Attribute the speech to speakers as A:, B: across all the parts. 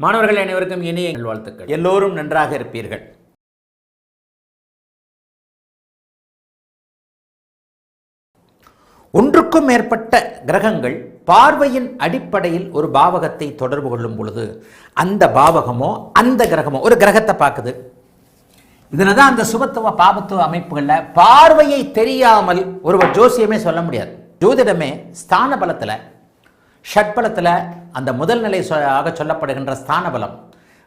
A: மாணவர்கள் அனைவருக்கும் இனிய வாழ்த்துக்கள். எல்லோரும் நன்றாக இருப்பீர்கள். ஒன்றுக்கும் மேற்பட்ட கிரகங்கள் பார்வையின் அடிப்படையில் ஒரு பாவகத்தை தொடர்பு கொள்ளும் பொழுது அந்த பாவகமோ அந்த கிரகமோ ஒரு கிரகத்தை பார்க்குது. இதனால்தான் அந்த சுபத்துவ பாபத்துவ அமைப்புகளில் பார்வையை தெரியாமல் ஒருவர் ஜோசியமே சொல்ல முடியாது. ஜோதிடமே ஸ்தான பலத்தில் ஷட்பலத்தில் அந்த முதல் நிலை ஆக சொல்லப்படுகின்ற ஸ்தான பலம்,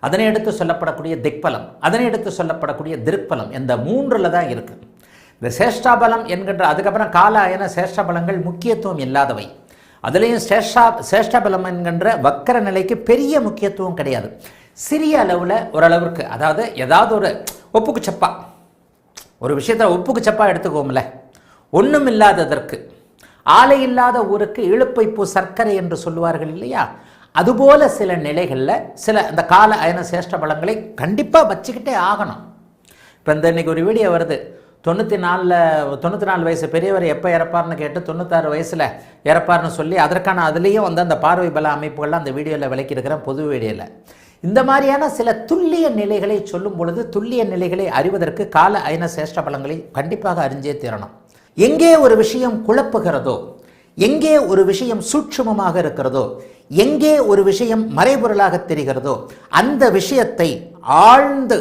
A: அதனை எடுத்து சொல்லப்படக்கூடிய திக்பலம், அதனை எடுத்து சொல்லப்படக்கூடிய திருப்பலம், இந்த மூன்றில் தான் இருக்குது. இந்த சேஷ்டாபலம் என்கின்ற அதுக்கப்புறம் கால அயன சேஷ்டபலங்கள் முக்கியத்துவம் இல்லாதவை. அதுலேயும் சேஷ்டபலம் என்கின்ற வக்கர நிலைக்கு பெரிய முக்கியத்துவம் கிடையாது. சிறிய அளவில் ஓரளவிற்கு, அதாவது ஏதாவது ஒரு ஒப்புக்கு சப்பா ஒரு விஷயத்தில் ஒப்புக்கு சப்பா எடுத்துக்கோம்ல, ஒன்றும் இல்லாததற்கு ஆலை இல்லாத ஊருக்கு இழுப்பை பூ சர்க்கரை என்று சொல்லுவார்கள் இல்லையா? அதுபோல சில நிலைகளில் சில இந்த கால அயன சேஷ்ட பலங்களை கண்டிப்பாக வச்சுக்கிட்டே ஆகணும். இப்போ இன்னைக்கு ஒரு வீடியோ வருது, 94 வயசு பெரியவர் எப்போ இறப்பார்னு கேட்டு 96 வயசில் இறப்பார்னு சொல்லி அதற்கான அதுலேயும் அந்த பார்வை பல அமைப்புகள்லாம் அந்த வீடியோவில் விளக்கியிருக்கிறேன், பொது வீடியோவில். இந்த மாதிரியான சில துல்லிய நிலைகளை சொல்லும் பொழுது துல்லிய நிலைகளை அறிவதற்கு கால அயன சேஷ்ட பலங்களை கண்டிப்பாக அறிஞ்சே தீரணும். எங்கே ஒரு விஷயம் குழப்புகிறதோ, எங்கே ஒரு விஷயம் சூட்சுமமாக இருக்கிறதோ, எங்கே ஒரு விஷயம் மறைபொருளாக தெரிகிறதோ அந்த விஷயத்தை ஆழ்ந்து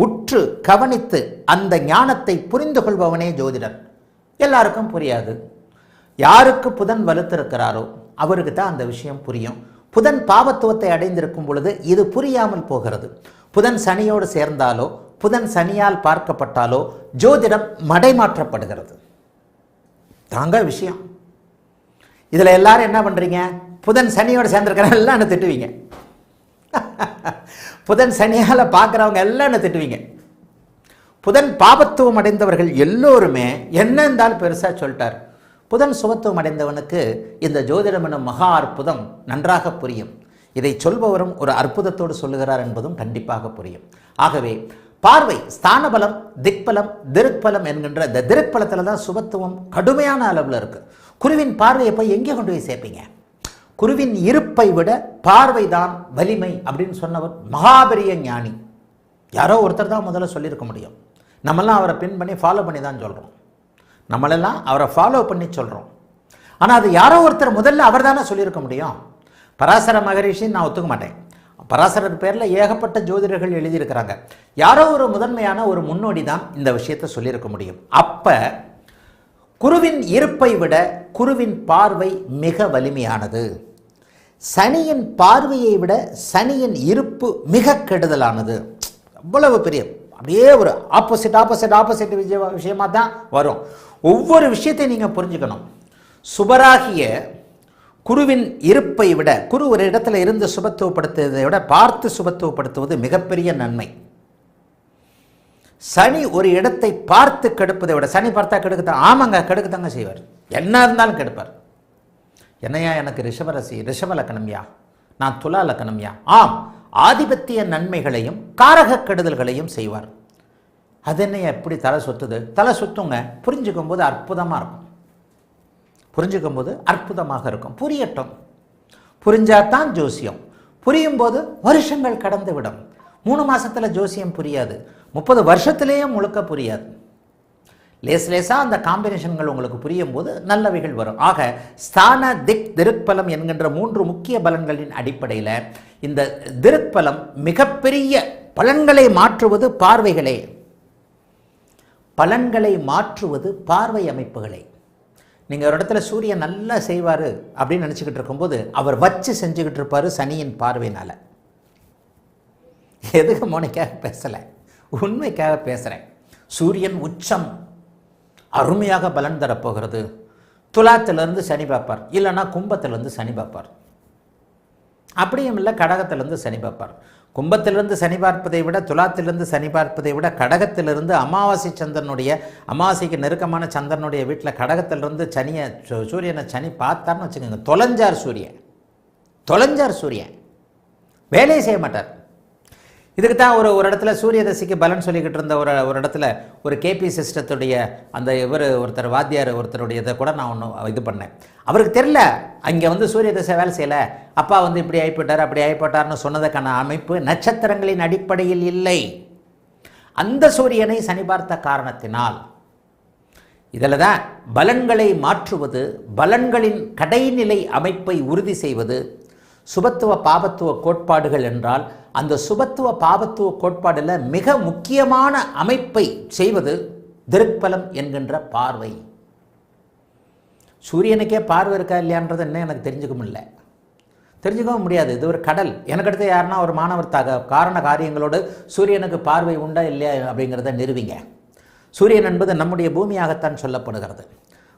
A: உற்று கவனித்து அந்த ஞானத்தை புரிந்து கொள்பவனே ஜோதிடர். எல்லாருக்கும் புரியாது. யாருக்கு புதன் வலுத்திருக்கிறாரோ அவருக்கு தான் அந்த விஷயம் புரியும். புதன் பாவத்துவத்தை அடைந்திருக்கும் பொழுது இது புரியாமல் போகிறது. புதன் சனியோடு சேர்ந்தாலோ புதன் சனியால் பார்க்கப்பட்டாலோ ஜோதிடம் மடைமாற்றப்படுகிறது. தாங்க விஷயம். இதில் எல்லாரும் என்ன பண்ணுறீங்க? புதன் சனியோடு சேர்ந்திருக்கிற எல்லாம் என்ன திட்டுவீங்க, புதன் சனியால் பார்க்குறவங்க எல்லாம் என்ன திட்டுவீங்க. புதன் பாபத்துவம் அடைந்தவர்கள் எல்லோருமே என்ன இருந்தாலும் பெருசாக சொல்லிட்டார். புதன் சுபத்துவம் அடைந்தவனுக்கு இந்த ஜோதிடம் எனும் மகா அற்புதம் நன்றாக புரியும். இதை சொல்பவரும் ஒரு அற்புதத்தோடு சொல்லுகிறார் என்பதும் கண்டிப்பாக புரியும். ஆகவே பார்வை, ஸ்தான பலம், திக்பலம், திருப்பலம் என்கின்ற இந்த திருப்பலத்தில் தான் சுபத்துவம் கடுமையான அளவில் இருக்குது. குருவின் பார்வையை போய் எங்கே கொண்டு போய் சேர்ப்பீங்க? குருவின் இருப்பை விட பார்வை தான் வலிமை அப்படின்னு சொன்னவர் மகாபெரிய ஞானி. யாரோ ஒருத்தர் தான் முதல்ல சொல்லியிருக்க முடியும். நம்மெல்லாம் அவரை பின் பண்ணி ஃபாலோ பண்ணி தான் சொல்கிறோம். நம்மளெல்லாம் அவரை ஃபாலோ பண்ணி சொல்கிறோம். ஆனால் அது யாரோ ஒருத்தர் முதல்ல அவர் தானே சொல்லியிருக்க முடியும். பராசர மகரிஷின்னு நான் ஒத்துக்க மாட்டேன். பராசரர் பேரில் ஏகப்பட்ட ஜோதிடர்கள் எழுதியிருக்கிறாங்க. யாரோ ஒரு முதன்மையான ஒரு முன்னோடி தான் இந்த விஷயத்தை சொல்லியிருக்க முடியும். அப்போ குருவின் இருப்பை விட குருவின் பார்வை மிக வலிமையானது. சனியின் பார்வையை விட சனியின் இருப்பு மிக கெடுதலானது. அவ்வளவு பெரிய அப்படியே ஒரு ஆப்போசிட் விஷயமாக தான் வரும். ஒவ்வொரு விஷயத்தையும் நீங்கள் புரிஞ்சுக்கணும். சுபராகிய குருவின் இருப்பை விட, குரு ஒரு இடத்துல இருந்து சுபத்துவப்படுத்துவதை விட பார்த்து சுபத்துவப்படுத்துவது மிகப்பெரிய நன்மை. சனி ஒரு இடத்தை பார்த்து கெடுப்பதை விட, சனி பார்த்தா கெடுக்கத்தான், ஆமாங்க கெடுக்கத்தாங்க செய்வார், என்ன இருந்தாலும் கெடுப்பார். என்னையா எனக்கு ரிஷபராசி, ரிஷப லக்கணம்யா, நான் துலா லக்கணம்யா, ஆம் ஆதிபத்திய நன்மைகளையும் காரக கெடுதல்களையும் செய்வார். அது என்னையா எப்படி தலை சுத்துது? தலை சுத்துங்க. புரிஞ்சுக்கும் போது அற்புதமாக இருக்கும். புரிஞ்சுக்கும் போது அற்புதமாக இருக்கும். புரியட்டும். புரிஞ்சாதான் ஜோசியம். புரியும் போது வருஷங்கள் கடந்து விடும். 3 மாதத்தில் ஜோசியம் புரியாது, 30 வருஷத்துலேயும் முழுக்க புரியாது. லேசாக அந்த காம்பினேஷன்கள் உங்களுக்கு புரியும் போது நல்லவைகள் வரும். ஆக ஸ்தான திக் திருப்பலம் என்கின்ற 3 முக்கிய பலன்களின் அடிப்படையில் இந்த திருப்பலம் மிகப்பெரிய பலன்களை மாற்றுவது பார்வைகளே. பலன்களை மாற்றுவது பார்வை அமைப்புகளை. நீங்கள் ஒரு இடத்துல சூரியன் நல்லா செய்வார் அப்படின்னு நினச்சிக்கிட்டு இருக்கும்போது அவர் வச்சு செஞ்சுக்கிட்டு இருப்பார் சனியின் பார்வையினால். எதுக்கு மோனிக்காக பேசலை, உண்மைக்காக பேசுகிறேன். சூரியன் உச்சம் அருமையாக பலன் தரப்போகிறது. துலாத்திலிருந்து சனி பார்ப்பார், இல்லைன்னா கும்பத்திலிருந்து சனி பார்ப்பார். அப்படியும் இல்லை கடகத்திலிருந்து சனி பார்ப்பார். கும்பத்திலிருந்து சனி பார்ப்பதை விட, துலாத்திலிருந்து சனி பார்ப்பதை விட, கடகத்திலிருந்து அமாவாசை சந்திரனுடைய, அமாவாசைக்கு நெருக்கமான சந்திரனுடைய வீட்டில் கடகத்திலிருந்து சூரியனை சனி பார்த்தார்னு வச்சுக்கோங்க, தொலைஞ்சார் சூரியன் வேலையை செய்ய மாட்டார். இதுக்கு தான் ஒரு இடத்துல சூரிய தசைக்கு பலன் சொல்லிக்கிட்டு இருந்த ஒரு இடத்துல ஒரு கேபி சிஸ்டத்துடைய அந்த ஒருத்தர் வாத்தியார் ஒருத்தருடைய இதை கூட நான் ஒன்று இது பண்ணேன். அவருக்கு தெரியல, அங்கே வந்து சூரிய தசை வேலை செய்யலை, அப்பா வந்து இப்படி ஆகிப்பட்டார் அப்படி ஆகிப்பட்டார்னு சொன்னதுக்கான அமைப்பு நட்சத்திரங்களின் அடிப்படையில் இல்லை. அந்த சூரியனை சனி பார்த்த காரணத்தினால் இதில் தான் பலன்களை மாற்றுவது, பலன்களின் கடைநிலை அமைப்பை உறுதி செய்வது சுபத்துவ பாபத்துவ கோட்பாடுகள் என்றால், அந்த சுபத்துவ பாபத்துவ கோட்பாடில் மிக முக்கியமான அமைப்பை செய்வது திருப்பலம் என்கின்ற பார்வை. சூரியனுக்கே பார்வை இருக்கா இல்லையான்றது என்ன எனக்கு தெரிஞ்சுக்கவும் முடியாது. இது ஒரு கடல். எனக்கு அடுத்து யாருன்னா ஒரு மாணவர் காரண காரியங்களோடு சூரியனுக்கு பார்வை உண்டா இல்லையா அப்படிங்கிறத நிறுவிங்க. சூரியன் என்பது நம்முடைய பூமியாகத்தான் சொல்லப்படுகிறது.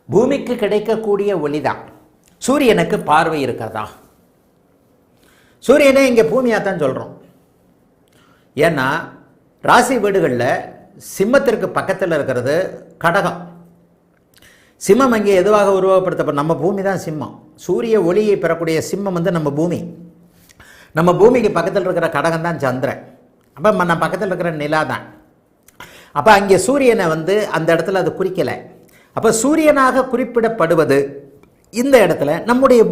A: பூமிக்கு கிடைக்கக்கூடிய ஒளிதான். சூரியனுக்கு பார்வை இருக்கிறதா? சூரியனே இங்கே பூமியாகத்தான் சொல்கிறோம். ஏன்னா ராசி வீடுகளில் சிம்மத்திற்கு பக்கத்தில் இருக்கிறது கடகம். சிம்மம் அங்கே எதுவாக உருவகப்படுத்தப்படும்? நம்ம பூமி தான் சிம்மம். சூரிய ஒளியை பெறக்கூடிய சிம்மம் வந்து நம்ம பூமி. நம்ம பூமிக்கு பக்கத்தில் இருக்கிற கடகம் தான் சந்திரன். அப்போ நம்ம பக்கத்தில் இருக்கிற நிலா தான். அப்போ அங்கே சூரியனை வந்து அந்த இடத்துல அது குறிக்கலை. அப்போ சூரியனாக குறிப்பிடப்படுவது இந்த இடத்துல நம்முடைய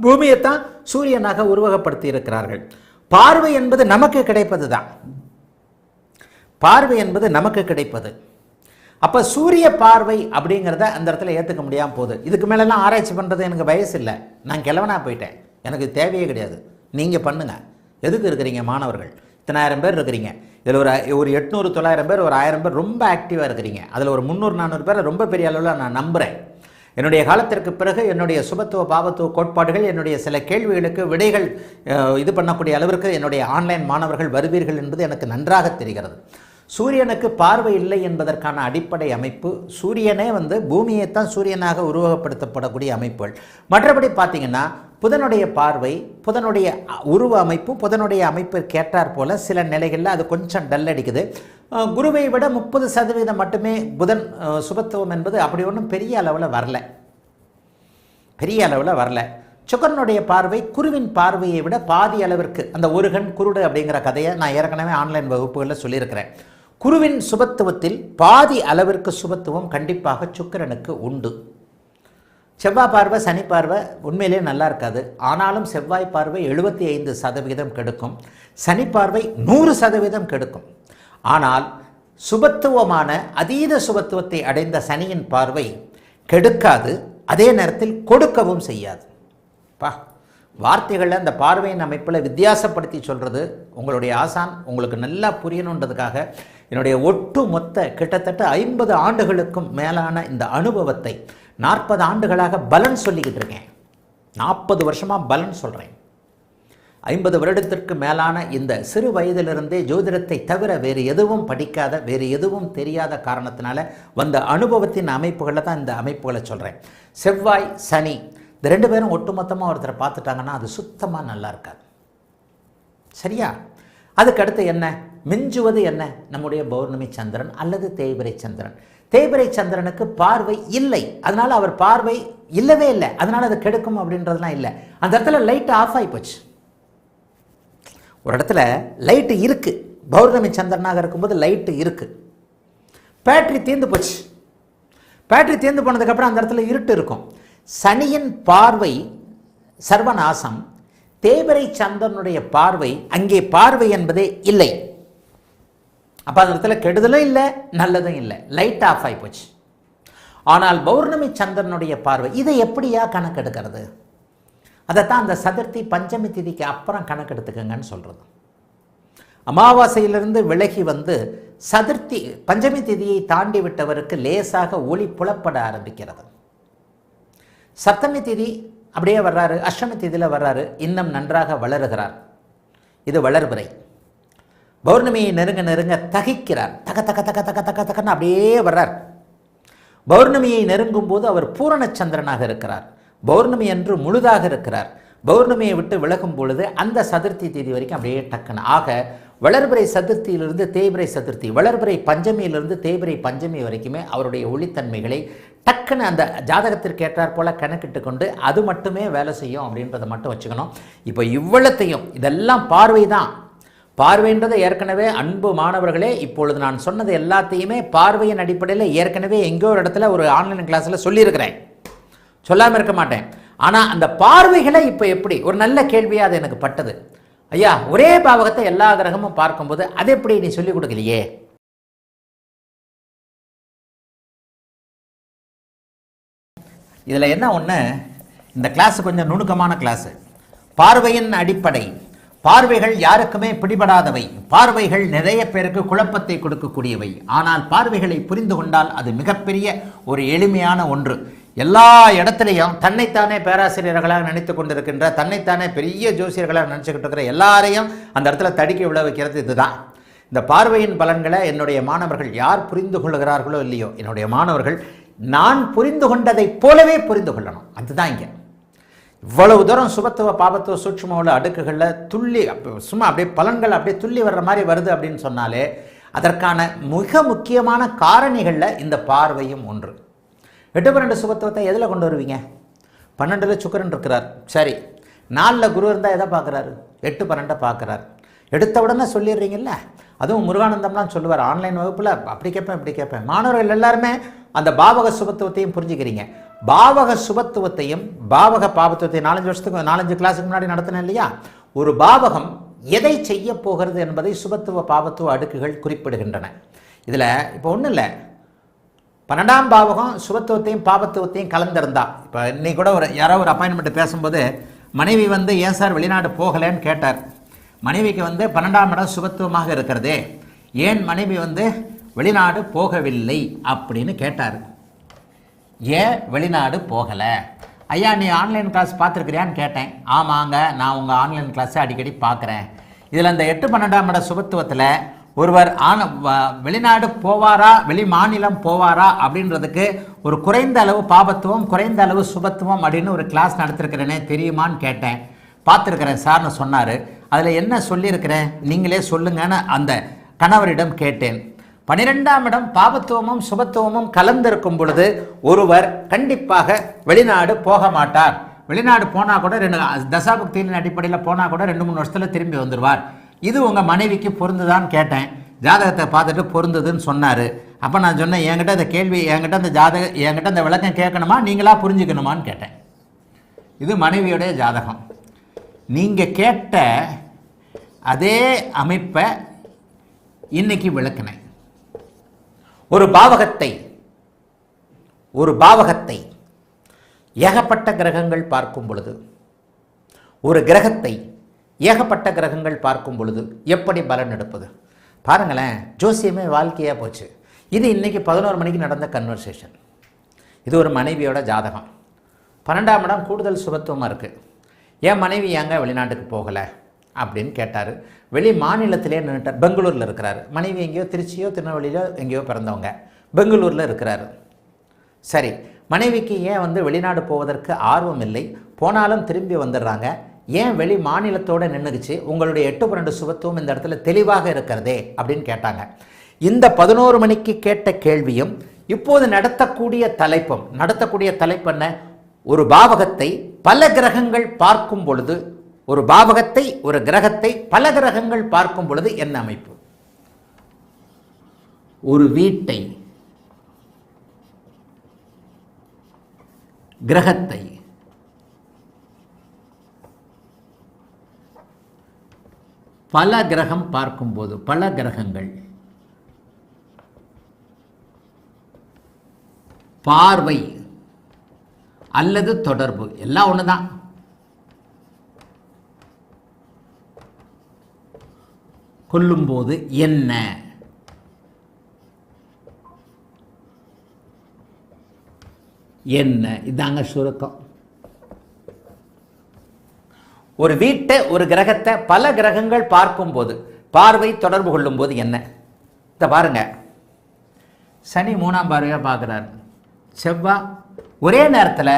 A: பூமியைத்தான் சூரியனாக உருவகப்படுத்தி இருக்கிறார்கள். பார்வை என்பது நமக்கு கிடைப்பது தான். பார்வை என்பது நமக்கு கிடைப்பது. அப்போ சூரிய பார்வை அப்படிங்கிறத அந்த இடத்துல ஏற்றுக்க முடியாமல் போகுது. இதுக்கு மேலெல்லாம் ஆராய்ச்சி பண்ணுறது எனக்கு வயசு இல்லை. நான் கிழவனாக போயிட்டேன். எனக்கு தேவையே கிடையாது. நீங்கள் பண்ணுங்கள். எதுக்கு இருக்கிறீங்க மாணவர்கள்? இத்தனை 1000 பேர் இருக்கிறீங்க. இதில் ஒரு 800 900 பேர், ஒரு 1000 பேர் ரொம்ப ஆக்டிவாக இருக்கிறீங்க. அதில் ஒரு 300 400 பேரை ரொம்ப பெரிய அளவில் நான் நம்புகிறேன். என்னுடைய காலத்திற்கு பிறகு என்னுடைய சுபத்துவ பாவத்துவ கோட்பாடுகள், என்னுடைய சில கேள்விகளுக்கு விடைகள் இது பண்ணக்கூடிய அளவிற்கு என்னுடைய ஆன்லைன் மாணவர்கள் வருவீர்கள் என்பது எனக்கு நன்றாக தெரிகிறது. சூரியனுக்கு பார்வை இல்லை என்பதற்கான அடிப்படை அமைப்பு, சூரியனே வந்து பூமியைத்தான் சூரியனாக உருவகப்படுத்தப்படக்கூடிய அமைப்புகள். மற்றபடி பார்த்தீங்கன்னா புதனுடைய பார்வை, புதனுடைய உருவ அமைப்பு, புதனுடைய அமைப்பு கேட்டார் போல் சில நிலைகளில் அது கொஞ்சம் டல் அடிக்குது. குருவை விட 30% மட்டுமே புதன் சுபத்துவம் என்பது அப்படி ஒன்றும் பெரிய அளவில் வரல. சுக்கரனுடைய பார்வை குருவின் பார்வையை விட பாதி அளவிற்கு, அந்த ஒரு கண் குருடு அப்படிங்கிற கதையை நான் ஏற்கனவே ஆன்லைன் வகுப்புகளில் சொல்லியிருக்கிறேன். குருவின் சுபத்துவத்தில் பாதி அளவிற்கு சுபத்துவம் கண்டிப்பாக சுக்கிரனுக்கு உண்டு. செவ்வாய் பார்வை, சனி பார்வை உண்மையிலே நல்லா இருக்காது. ஆனாலும் செவ்வாய் பார்வை 75% கெடுக்கும், சனி பார்வை 100% கெடுக்கும். ஆனால் சுபத்துவமான அதீத சுபத்துவத்தை அடைந்த சனியின் பார்வை கெடுக்காது, அதே நேரத்தில் கொடுக்கவும் செய்யாது. வார்த்தைகளில் அந்த பார்வையின் அமைப்பில் வித்தியாசப்படுத்தி சொல்கிறது உங்களுடைய ஆசான் உங்களுக்கு நல்லா புரியணுன்றதுக்காக என்னுடைய ஒட்டு மொத்த கிட்டத்தட்ட 50 ஆண்டுகளுக்கும் மேலான இந்த அனுபவத்தை 40 ஆண்டுகளாக பலன் சொல்லிக்கிட்டு இருக்கேன். 40 வருஷமாக பலன் சொல்கிறேன். 50 வருடத்திற்கு மேலான இந்த சிறு வயதிலிருந்தே ஜோதிடத்தை தவிர வேறு எதுவும் படிக்காத, வேறு எதுவும் தெரியாத காரணத்தினால வந்த அனுபவத்தின் அமைப்புகளில் தான் இந்த அமைப்புகளை சொல்கிறேன். செவ்வாய் சனி இந்த 2 பேரும் ஒட்டுமொத்தமாக ஒருத்தரை பார்த்துட்டாங்கன்னா அது சுத்தமாக நல்லா இருக்காது. சரியா? அதுக்கடுத்து என்ன மிஞ்சுவது? என்ன? நம்முடைய பௌர்ணமி சந்திரன் அல்லது தேய்பிறை சந்திரன். தேய்பிறை சந்திரனுக்கு பார்வை இல்லை, அதனால அவர் பார்வை இல்லவே இல்லை, அதனால அது கெடுக்கும் அப்படின்றதுலாம் இல்லை. அந்த இடத்துல லைட் ஆஃப் ஆகி போச்சு. ஒரு இடத்துல லைட்டு இருக்கு, பௌர்ணமி சந்திரனாக இருக்கும்போது லைட்டு இருக்கு, பேட்டரி தீர்ந்து போச்சு. பேட்டரி தீர்ந்து போனதுக்கப்புறம் அந்த இடத்துல இருட்டு இருக்கும். சனியின் பார்வை சர்வநாசம், தேய்பிறை சந்திரனுடைய பார்வை, அங்கே பார்வை என்பதே இல்லை. அப்போ அந்த இடத்துல கெடுதலும் இல்லை, நல்லதும் இல்லை, லைட் ஆஃப் ஆகி போச்சு. ஆனால் பௌர்ணமி சந்திரனுடைய பார்வை, இதை எப்படியா கணக்கெடுக்கிறது? அதைத்தான் அந்த சதுர்த்தி பஞ்சமி திதிக்கு அப்புறம் கணக்கெடுத்துக்கங்கன்னு சொல்கிறது. அமாவாசையிலிருந்து விலகி வந்து சதுர்த்தி பஞ்சமி திதியை தாண்டி விட்டவருக்கு லேசாக ஒளி புலப்பட ஆரம்பிக்கிறது. சப்தமி திதி அப்படியே வர்றாரு, அஷ்டமி திதியில் வர்றாரு, இன்னும் நன்றாக வளருகிறார். இது வளர்பிறை. பௌர்ணமியை நெருங்க நெருங்க தகிக்கிறார், தக தக தக தக தக தகன்னு அப்படியே வர்றார். பௌர்ணமியை நெருங்கும் போது அவர் பூரணச்சந்திரனாக இருக்கிறார். பௌர்ணமி என்று முழுதாக இருக்கிறார். பௌர்ணமியை விட்டு விலகும் பொழுது அந்த சதுர்த்தி தேதி வரைக்கும் அப்படியே டக்குன்னு. ஆக வளர்பிறை சதுர்த்தியிலிருந்து தேய்பிறை சதுர்த்தி, வளர்பிறை பஞ்சமியிலிருந்து தேய்பிறை பஞ்சமி வரைக்குமே அவருடைய ஒளித்தன்மைகளை டக்குன்னு அந்த ஜாதகத்திற்கு ஏற்றாற் போல கணக்கிட்டு கொண்டு அது மட்டுமே வேலை செய்யும் அப்படின்றத மட்டும் வச்சுக்கணும். இப்போ இவ்வளத்தையும் இதெல்லாம் பார்வை தான். பார்வைன்றது ஏற்கனவே அன்பு மாணவர்களே, இப்பொழுது நான் சொன்னது எல்லாத்தையுமே பார்வையின் அடிப்படையில் ஏற்கனவே எங்கோ ஒரு இடத்துல ஒரு ஆன்லைன் கிளாஸில் சொல்லியிருக்கிறேன், சொல்லாமல் இருக்க மாட்டேன். ஆனால் அந்த பார்வைகளை இப்போ எப்படி, ஒரு நல்ல கேள்வியாக அது எனக்கு பட்டது. ஐயா, ஒரே பாவகத்தை எல்லா கிரகமும் பார்க்கும்போது அது எப்படி நீ சொல்லிக் கொடுக்கலையே? இதில் என்ன ஒன்று, இந்த கிளாஸ் கொஞ்சம் நுணுக்கமான கிளாஸு. பார்வையின் அடிப்படை, பார்வைகள் யாருக்குமே பிடிபடாதவை, பார்வைகள் நிறைய பேருக்கு குழப்பத்தை கொடுக்கக்கூடியவை. ஆனால் பார்வைகளை புரிந்து கொண்டால் அது மிகப்பெரிய ஒரு எளிமையான ஒன்று. எல்லா இடத்துலையும் தன்னைத்தானே பேராசிரியர்களாக நினைத்து கொண்டிருக்கின்ற, தன்னைத்தானே பெரிய ஜோசியர்களாக நினச்சிக்கிட்டு இருக்கிற எல்லாரையும் அந்த இடத்துல தடுக்கி விழ வைக்கிறது இதுதான். இந்த பார்வையின் பலன்களை என்னுடைய மாணவர்கள் யார் புரிந்து கொள்கிறார்களோ இல்லையோ, என்னுடைய மாணவர்கள் நான் புரிந்து கொண்டதைப் போலவே புரிந்து கொள்ளணும். அதுதான் இங்கே இவ்வளவு தூரம் சுபத்துவ பாபத்துவ சூட்சும அடுக்குகளில் துள்ளி சும்மா அப்படியே பலன்கள் அப்படியே துள்ளி வர்ற மாதிரி வருது அப்படின்னு சொன்னாலே அதற்கான மிக முக்கியமான காரணிகளில் இந்த பார்வையும் ஒன்று. 8-12 சுபத்துவத்தை எதில் கொண்டு வருவீங்க? 12ல் சுக்கிரன் இருக்கிறார், சரி. 4ல் குரு இருந்தால் எதை பார்க்குறாரு? 8-12 பார்க்குறார். எடுத்த உடனே சொல்லிடுறீங்கல்ல. அதுவும் முருகானந்தம்லாம் சொல்லுவார் ஆன்லைன் வகுப்பில், அப்படி கேட்பேன் இப்படி கேட்பேன். மாணவர்கள் எல்லாருமே அந்த பாவக சுபத்துவத்தையும் புரிஞ்சுக்கிறீங்க. பாவக சுபத்துவத்தையும் பாவக பாபத்துவத்தையும் 4-5 கிளாஸுக்கு முன்னாடி நடத்தினேன் இல்லையா? ஒரு பாவகம் எதை செய்ய போகிறது என்பதை சுபத்துவ பாபத்துவ அடுக்குகள் குறிப்பிடுகின்றன. இதில் இப்போ ஒன்றும் இல்லை, 12ஆம் பாவகம் சுபத்துவத்தையும் பாபத்துவத்தையும் கலந்திருந்தா, இப்போ இன்னைக்கு கூட யாரோ ஒரு அப்பாயின்மெண்ட் பேசும்போது மனைவி ஏன் சார் வெளிநாடு போகலைன்னு கேட்டார். மனைவிக்கு 12ஆம் இடம் சுபத்துவமாக இருக்கிறதே, ஏன் மனைவி வெளிநாடு போகவில்லை அப்படின்னு கேட்டார். ஏன் வெளிநாடு போகலை? ஐயா, நீ ஆன்லைன் கிளாஸ் பார்த்துருக்கிறியான்னு கேட்டேன். ஆமாங்க, நான் உங்கள் ஆன்லைன் கிளாஸை அடிக்கடி பார்க்குறேன். இதில் அந்த 8-12ஆம் இட சுபத்துவத்தில் ஒருவர் வெளிநாடு போவாரா, வெளி மாநிலம் போவாரா அப்படின்றதுக்கு ஒரு குறைந்த அளவு பாபத்துவம் குறைந்த அளவு சுபத்துவம் அப்படின்னு ஒரு கிளாஸ் நடத்திருக்கிறேனே, தெரியுமான்னு கேட்டேன். பார்த்துருக்கிறேன் சார்னு சொன்னார். அதில் என்ன சொல்லியிருக்கிறேன் நீங்களே சொல்லுங்கன்னு அந்த கணவரிடம் கேட்டேன். 12ஆம் இடம் பாபத்துவமும் சுபத்துவமும் கலந்திருக்கும் பொழுது ஒருவர் கண்டிப்பாக வெளிநாடு போக மாட்டார். வெளிநாடு போனால் கூட 2 தசாபுக்தியின் அடிப்படையில் போனால் கூட 2-3 வருஷத்தில் திரும்பி வந்துடுவார். இது உங்கள் மனைவிக்கு பொருந்துதான்னு கேட்டேன். ஜாதகத்தை பார்த்துட்டு பொருந்துதுன்னு சொன்னார். அப்போ நான் சொன்னேன், என்கிட்ட இந்த கேள்வி, என்கிட்ட இந்த விளக்கம் கேட்கணுமா நீங்களாக புரிஞ்சுக்கணுமான்னு கேட்டேன். இது மனைவியுடைய ஜாதகம். நீங்கள் கேட்ட அதே அமைப்பை இன்னைக்கு விளக்கினேன். ஒரு பாவகத்தை ஏகப்பட்ட கிரகங்கள் பார்க்கும் பொழுது, ஒரு கிரகத்தை ஏகப்பட்ட கிரகங்கள் பார்க்கும் பொழுது எப்படி பலன் எடுப்பது? பாருங்களேன், ஜோசியமே வாழ்க்கையாக போச்சு. இது இன்னைக்கு 11 மணிக்கு நடந்த கன்வர்சேஷன். இது ஒரு மனைவியோட ஜாதகம். 12ஆம் இடம் கூடுதல் சுபத்துவமாக இருக்குது. என் மனைவி ஏங்க வெளிநாட்டுக்கு போகலை அப்படின்னு கேட்டார். வெளி மாநிலத்திலே நின்றுட்டார். பெங்களூரில் இருக்கிறார். மனைவி எங்கேயோ திருச்சியோ திருநெல்வேலியிலோ எங்கேயோ பிறந்தவங்க, பெங்களூரில் இருக்கிறார். சரி, மனைவிக்கு ஏன் வெளிநாடு போவதற்கு ஆர்வம் இல்லை, போனாலும் திரும்பி வந்துடுறாங்க, ஏன் வெளி மாநிலத்தோடு நின்றுச்சு? உங்களுடைய 8-12 சுபத்துவம் இந்த இடத்துல தெளிவாக இருக்கிறதே அப்படின்னு கேட்டாங்க. இந்த 11 மணிக்கு கேட்ட கேள்வியும் இப்போது நடத்தக்கூடிய தலைப்பு என்ன? ஒரு பாவகத்தை பல கிரகங்கள் பார்க்கும் பொழுது, ஒரு பாவகத்தை ஒரு கிரகத்தை பல கிரகங்கள் பார்க்கும் பொழுது என்ன அமைப்பு? ஒரு வீட்டை, கிரகத்தை பல கிரகம் பார்க்கும்போது, பல கிரகங்கள் பார்வை அல்லது தொடர்பு எல்லாம் ஒண்ணுதான். கொல்லும்போது என்ன? இதாங்க சுருக்கம். ஒரு வீட்டை ஒரு கிரகத்தை பல கிரகங்கள் பார்க்கும்போது, பார்வை தொடர்பு கொள்ளும் போது என்ன? இதை பாருங்க, சனி 3ஆம் பார்வையா பார்க்கிறார். செவ்வாய் ஒரே நேரத்தில்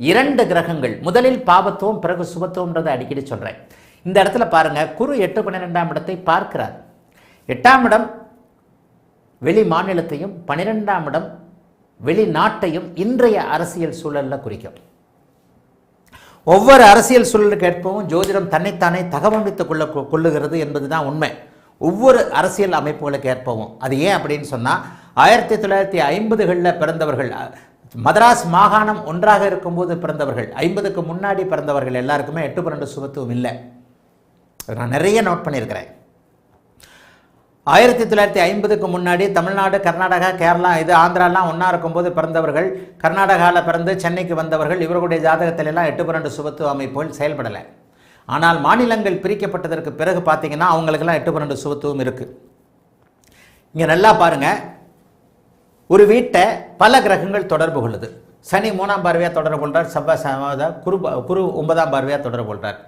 A: 2 கிரகங்கள், முதலில் பாபத்துவம் பிறகு சுபத்துவம்ன்றதை அடிக்கடி சொல்றேன். இந்த இடத்துல பாருங்க, குரு 8-12ஆம் இடத்தை பார்க்கிறார். 8ஆம் இடம் வெளி மாநிலத்தையும் 12ஆம் இடம் வெளிநாட்டையும் இன்றைய அரசியல் சூழல்ல குறிக்கும். ஒவ்வொரு அரசியல் சூழலுக்கு ஏற்பவும் ஜோதிடம் தன்னைத்தானே தகவமைத்துக் கொள்ளுகிறது என்பதுதான் உண்மை. ஒவ்வொரு அரசியல் அமைப்புகளுக்கு ஏற்பவும். அது ஏன் அப்படின்னு சொன்னால் 1950களில் பிறந்தவர்கள், மதராஸ் மாகாணம் ஒன்றாக இருக்கும்போது பிறந்தவர்கள், 50க்கு முன்னாடி பிறந்தவர்கள் எல்லாருக்குமே 8/12 சுபத்துவம் இல்லை. நான் நிறைய நோட் பண்ணியிருக்கிறேன். 1950க்கு முன்னாடி தமிழ்நாடு, கர்நாடகா, கேரளா, இது ஆந்திராலாம் ஒன்றா இருக்கும்போது பிறந்தவர்கள், கர்நாடகாவில் பிறந்து சென்னைக்கு வந்தவர்கள், இவர்களுடைய ஜாதகத்திலெல்லாம் 8/12 சுபத்துவ அமைப்புகள் செயல்படலை. ஆனால் மாநிலங்கள் பிரிக்கப்பட்டதற்கு பிறகு பார்த்தீங்கன்னா அவங்களுக்கெல்லாம் 8/12 சுபத்துவம் இருக்குது. இங்கே நல்லா பாருங்கள், ஒரு வீட்டை பல கிரகங்கள் தொடர்பு கொள்ளுது. சனி 3ஆம் பார்வையாக தொடர்பு கொள்கிறார், செவ்வாய் குரு 9ஆம் பார்வையாக தொடர்பு கொள்கிறார்.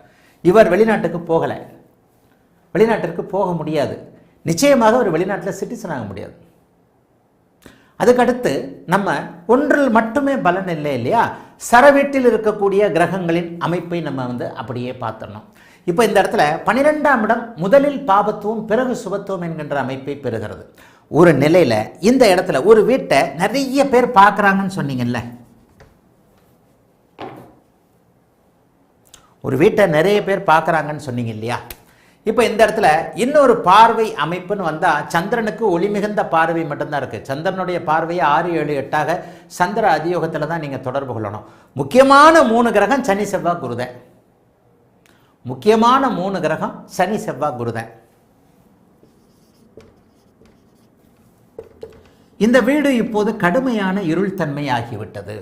A: இவர் வெளிநாட்டுக்கு போகலை, வெளிநாட்டிற்கு போக முடியாது. நிச்சயமாக ஒரு வெளிநாட்டில் சிட்டிசன் ஆக முடியாது. அதுக்கடுத்து நம்ம ஒன்றில் மட்டுமே பலன் இல்லை இல்லையா, சரவீட்டில் இருக்கக்கூடிய கிரகங்களின் அமைப்பை நம்ம அப்படியே பார்த்துடணும். இப்போ இந்த இடத்துல 12ஆம் இடம் முதலில் பாபத்துவம் பிறகு சுபத்துவம் என்கின்ற அமைப்பை பெறுகிறது. ஒரு நிலையில் இந்த இடத்துல ஒரு வீட்டை நிறைய பேர் பார்க்குறாங்கன்னு சொன்னீங்கல்ல, ஒரு வீட்டை நிறைய பேர் பார்க்குறாங்கன்னு சொன்னீங்க இல்லையா. இப்போ இந்த இடத்துல இன்னொரு பார்வை அமைப்புன்னு வந்தால் சந்திரனுக்கு ஒளி மிகுந்த பார்வை மட்டும்தான் இருக்குது. சந்திரனுடைய பார்வையை 6, 7, 8ஆக சந்திர அதியோகத்தில் தான் நீங்கள் தொடர்பு கொள்ளணும். முக்கியமான 3 கிரகம் சனி, செவ்வாய், குருதன். முக்கியமான 3 கிரகம் சனி, செவ்வாய், குருதன். இந்த வீடு இப்போது கடுமையான இருள் தன்மை ஆகிவிட்டது.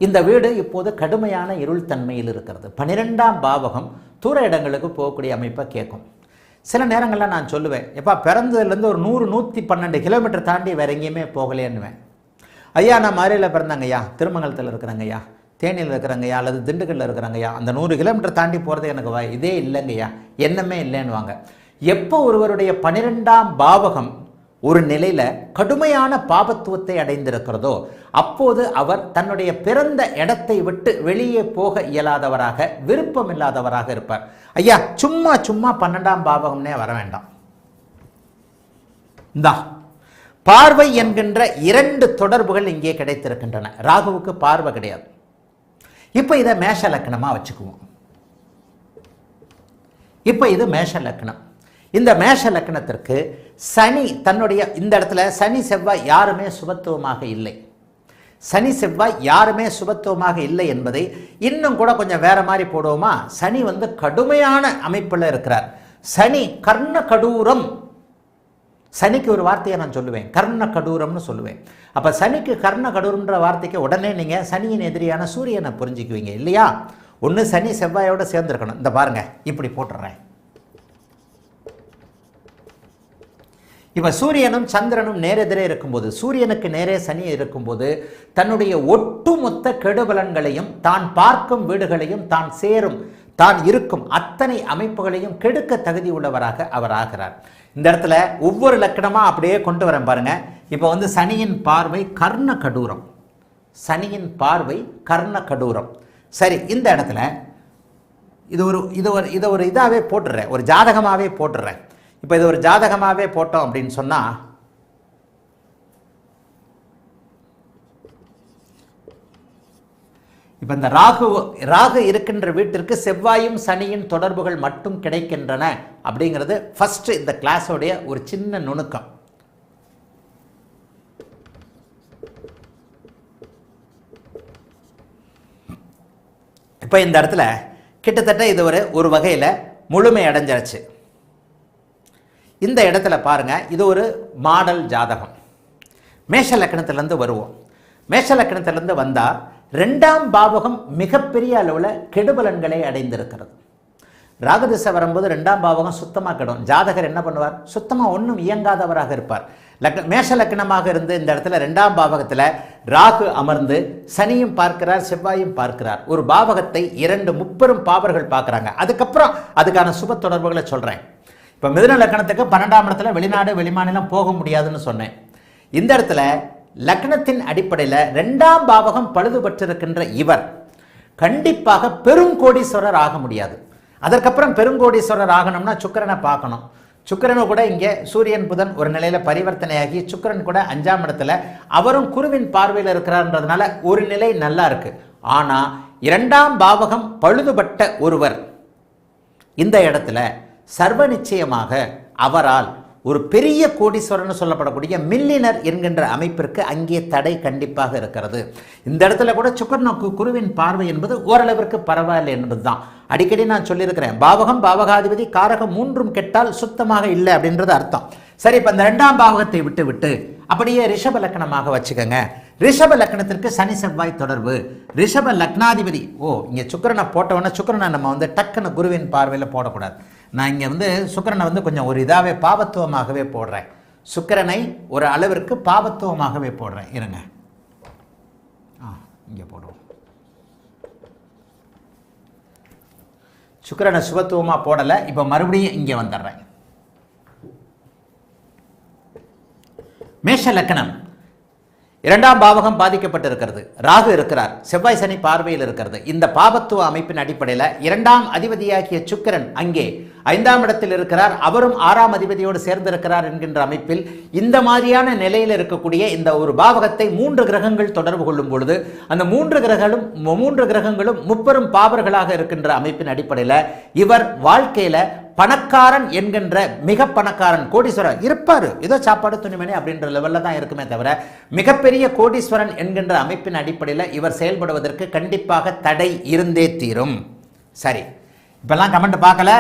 A: இந்த வீடு இப்போது கடுமையான இருள் தன்மையில் இருக்கிறது. 12ஆம் பாவகம் தூர இடங்களுக்கு போகக்கூடிய அமைப்பை கேட்கும். சில நேரங்களில் நான் சொல்லுவேன், எப்பா பிறந்ததுலேருந்து ஒரு 100-112 கிலோமீட்டர் தாண்டி வேற எங்கேயுமே போகலேன்னுவேன். ஐயா நான் மதுரையில் பிறந்தாங்கய்யா, திருமங்கலத்தில் இருக்கிறாங்கய்யா, தேனியில் இருக்கிறாங்கய்யா, அல்லது திண்டுக்கல்லில் இருக்கிறாங்கய்யா, அந்த 100 கிலோமீட்டர் தாண்டி போகிறது எனக்கு இதே இல்லைங்கய்யா, எண்ணமே இல்லைன்னுவாங்க. எப்போ ஒருவருடைய 12ஆம் பாவகம் ஒரு நிலையில் கடுமையான பாபத்துவத்தை அடைந்திருக்கிறதோ அப்போது அவர் தன்னுடைய பிறந்த இடத்தை விட்டு வெளியே போக இயலாதவராக, விருப்பம் இல்லாதவராக இருப்பார். ஐயா சும்மா 12ஆம் பாவகம்னே வர வேண்டாம். இந்தா பார்வை என்கின்ற 2 தொடர்புகள் இங்கே கிடைத்திருக்கின்றன. ராகுவுக்கு பார்வை கிடையாது. இப்போ இதை மேஷ லக்னமாக வச்சுக்குவோம். இப்போ இது மேஷ லக்னம். இந்த மேஷ லக்னத்திற்கு சனி தன்னுடைய இந்த இடத்துல சனி செவ்வாய் யாருமே சுபத்துவமாக இல்லை. சனி செவ்வாய் யாருமே சுபத்துவமாக இல்லை என்பதை இன்னும் கூட கொஞ்சம் வேற மாதிரி போடுவோமா. சனி கடுமையான அமைப்பில் இருக்கிறார். சனி கர்ண கடூரம். சனிக்கு ஒரு வார்த்தையை நான் சொல்லுவேன், கர்ண கடூரம்னு சொல்லுவேன். அப்போ சனிக்கு கர்ண கடூரம்ன்ற வார்த்தைக்கு உடனே நீங்கள் சனியின் எதிரியான சூரியனை புரிஞ்சுக்குவீங்க இல்லையா. ஒன்று சனி செவ்வாயோட சேர்ந்துருக்கணும். இந்த பாருங்க, இப்படி போட்டுடுறேன். இப்போ சூரியனும் சந்திரனும் நேரெதிரே இருக்கும்போது, சூரியனுக்கு நேரே சனி இருக்கும்போது தன்னுடைய ஒட்டுமொத்த கெடுபலன்களையும், தான் பார்க்கும் வீடுகளையும், தான் சேரும், தான் இருக்கும் அத்தனை அமைப்புகளையும் கெடுக்க தகுதி உள்ளவராக அவர் ஆகிறார். இந்த இடத்துல ஒவ்வொரு லக்கணமாக அப்படியே கொண்டு வரேன் பாருங்க. இப்போ சனியின் பார்வை கர்ண கடூரம், சனியின் பார்வை கர்ண கடூரம். சரி, இந்த இடத்துல இது ஒரு இதாகவே போட்டுடுறேன், ஒரு ஜாதகமாகவே போட்டுடுறேன். இப்போ இது ஒரு ஜாதகமாகவே போட்டோம் அப்படின்னு சொன்னால், இப்போ இந்த ராகு இருக்கின்ற வீட்டிற்கு செவ்வாயும் சனியின் தொடர்புகள் மட்டும் கிடைக்கின்றன அப்படிங்கிறது ஃபர்ஸ்ட் இந்த கிளாஸோடைய ஒரு சின்ன நுணுக்கம். இப்போ இந்த இடத்துல கிட்டத்தட்ட இது ஒரு வகையில் முழுமை அடைஞ்சிருச்சு. இந்த இடத்துல பாருங்க, இது ஒரு மாடல் ஜாதகம். மேஷ லக்னத்திலேருந்து வருவோம். மேஷ லக்னத்திலேருந்து வந்தால் 2ஆம் பாவகம் மிகப்பெரிய அளவில் கெடுபலன்களை அடைந்திருக்கிறது. ராகுதிசை வரும்போது 2ஆம் பாவகம் சுத்தமாக கெடும். ஜாதகர் என்ன பண்ணுவார்? சுத்தமாக ஒன்றும் இயங்காதவராக இருப்பார். மேஷ லக்னமாக இருந்து இந்த இடத்துல 2ஆம் பாவகத்தில் ராகு அமர்ந்து சனியும் பார்க்கிறார், செவ்வாயும் பார்க்கிறார். ஒரு பாவகத்தை 2 முப்பெரும் பாவர்கள் பார்க்குறாங்க. அதுக்கப்புறம் அதுக்கான சுப தொடர்புகளை சொல்கிறேன். இப்போ மிதுன லக்னத்துக்கு 12ஆம் இடத்துல வெளிநாடு வெளிமாநிலம் போக முடியாதுன்னு சொன்னேன். இந்த இடத்துல லக்னத்தின் அடிப்படையில் 2ஆம் பாவகம் பழுது பெற்றிருக்கின்ற இவர் கண்டிப்பாக பெருங்கோடீஸ்வரர் ஆக முடியாது. அதற்கப்புறம் பெருங்கோடீஸ்வரர் ஆகணும்னா சுக்கிரனை பார்க்கணும். சுக்கிரனு கூட இங்கே சூரியன் புதன் ஒரு நிலையில் பரிவர்த்தனையாகி சுக்கிரன் கூட 5ஆம் இடத்துல அவரும் குருவின் பார்வையில் இருக்கிறார்ன்றதுனால ஒரு நிலை நல்லா இருக்கு. ஆனால் 2ஆம் பாவகம் பழுதுபட்ட ஒருவர் இந்த இடத்துல சர்வ நிச்சயமாக அவரால் ஒரு பெரிய கோடீஸ்வரன் சொல்லப்படக்கூடிய மில்லினர் என்கின்ற அமைப்பிற்கு அங்கே தடை கண்டிப்பாக இருக்கிறது. இந்த இடத்துல கூட சுக்கிரன் குருவின் பார்வை என்பது ஓரளவிற்கு பரவாயில்லை என்பது தான். அடிக்கடி நான் சொல்லியிருக்கிறேன், பாவகம் பாவகாதிபதி காரகம் 3ம் கெட்டால் சுத்தமாக இல்லை அப்படின்றது அர்த்தம். சரி, இப்போ இந்த 2ஆம் பாவகத்தை விட்டு விட்டு அப்படியே ரிஷப லக்னமாக வச்சுக்கோங்க. ரிஷப லக்னத்திற்கு சனி செவ்வாய் தொடர்பு. ரிஷப லக்னாதிபதி இங்கே சுக்கிரனை போட்டவொன்னே சுக்கிரனை நம்ம டக்குன்னு குருவின் பார்வையில் போடக்கூடாது. நான் இங்கே சுக்கிரனை கொஞ்சம் ஒரு இதாகவே பாவத்துவமாகவே போடுறேன். சுக்கிரனை ஒரு அளவிற்கு பாவத்துவமாகவே போடுறேன். இருங்க, இங்கே போடுவோம். சுக்கிரனை சுபத்துவமாக போடலை. இப்போ மறுபடியும் இங்கே வந்துடுறேன். மேஷ லக்னம் 2ஆம் பாவகம் பாதிக்கப்பட்டிருக்கிறது. ராகு இருக்கிறார், செவ்வாய் சனி பார்வையில் இருக்கிறது. இந்த பாபத்துவ அமைப்பின் அடிப்படையில் 2ஆம் அதிபதியாகிய சுக்கிரன் அங்கே 5ஆம் இடத்தில் இருக்கிறார். அவரும் 6ஆம் அதிபதியோடு சேர்ந்திருக்கிறார் என்கின்ற அமைப்பில் இந்த மாதிரியான நிலையில் இருக்கக்கூடிய இந்த ஒரு பாவகத்தை 3 கிரகங்கள் தொடர்பு கொள்ளும் பொழுது அந்த 3 கிரகங்களும் முப்பெரும் பாவர்களாக இருக்கின்ற அமைப்பின் அடிப்படையில் இவர் வாழ்க்கையில் பணக்காரன் என்கின்ற மிக பணக்காரன் கோடீஸ்வரன் இருப்பார். ஏதோ சாப்பாடு துணிமணி அப்படின்ற லெவலில் தான் இருக்குமே தவிர மிகப்பெரிய கோடீஸ்வரன் என்கின்ற அமைப்பின் அடிப்படையில் இவர் செயல்படுவதற்கு கண்டிப்பாக தடை இருந்தே தீரும். சரி, இப்பெல்லாம் கமெண்ட் பார்க்கல,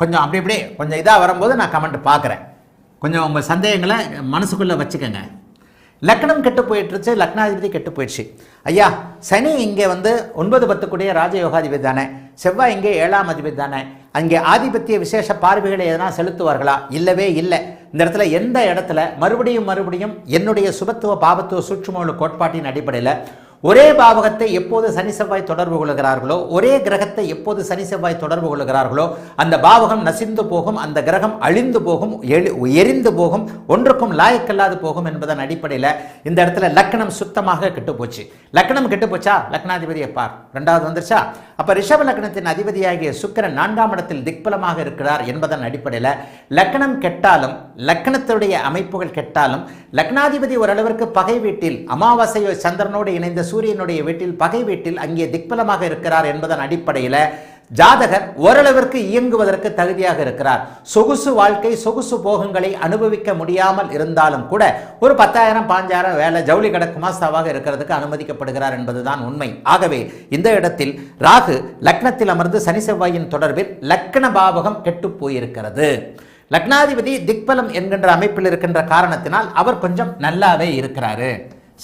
A: கொஞ்சம் அப்படி இப்படி கொஞ்சம் இதாக வரும்போது நான் கமெண்ட் பார்க்குறேன். கொஞ்சம் உங்கள் சந்தேகங்களை மனசுக்குள்ளே வச்சுக்கோங்க. லக்னம் கெட்டு போயிட்டுருச்சு, லக்னாதிபதி கெட்டு போயிடுச்சு. ஐயா, சனி இங்கே 9 10 கூடிய ராஜயோகாதிபதி தானே, செவ்வாய் இங்கே 7ஆம் அதிபதி தானே, அங்கே ஆதிபத்திய விசேஷ பார்வைகளை எதனா செலுத்துவார்களா? இல்லவே இல்லை. இந்த இடத்துல எந்த இடத்துல மறுபடியும் என்னுடைய சுபத்துவ பாபத்துவ சூட்சும கோட்பாட்டின் அடிப்படையில் ஒரே பாவகத்தை எப்போது சனி செவ்வாய் தொடர்பு கொள்கிறார்களோ, ஒரே கிரகத்தை எப்போது சனி செவ்வாய் தொடர்பு கொள்கிறார்களோ அந்த பாவகம் நசிந்து போகும், அந்த கிரகம் அழிந்து போகும், எரிந்து போகும், ஒன்றுக்கும் லாயக்கல்லாது போகும் என்பதன் அடிப்படையில் இந்த இடத்துல லக்னம் சுத்தமாக கெட்டுப்போச்சு. லக்னம் கெட்டுப்போச்சா? லக்னாதிபதியை பார், 2வது வந்துருச்சா? அப்போ ரிஷப லக்னத்தின் அதிபதியாகிய சுக்கிரன் 4ஆம் இடத்தில் திக்பலமாக இருக்கிறார் என்பதன் அடிப்படையில் லக்னம் கெட்டாலும், லக்னத்துடைய அமைப்புகள் கெட்டாலும், லக்னாதிபதி ஓரளவிற்கு பகை வீட்டில் அமாவாசையோ சந்திரனோடு இணைந்த சூரியனுடைய வீட்டில் பகை வீட்டில் அங்கே திக்பலமாக இருக்கிறார் என்பதன் அடிப்படையில் ஜாதகர் ஓரளவிற்கு இயங்குவதற்கு தகுதியாக இருக்கிறார். சொகுசு வாழ்க்கை, சொகுசு போகங்களை அனுபவிக்க முடியாமல் இருந்தாலும் கூட ஒரு 10,000 5,000 வேலை ஜவுளி கடை குமாஸ்தாவாக இருக்கிறதுக்கு அனுமதிக்கப்படுகிறார் என்பதுதான் உண்மை. ஆகவே இந்த இடத்தில் ராகு லக்னத்தில் அமர்ந்து சனி செவ்வாயின் தொடர்பில் லக்ன பாவகம் கெட்டு போயிருக்கிறது. லக்னாதிபதி திக்பலம் என்கின்ற அமைப்பில் இருக்கின்ற காரணத்தினால் அவர் கொஞ்சம் நல்லாவே இருக்கிறாரு.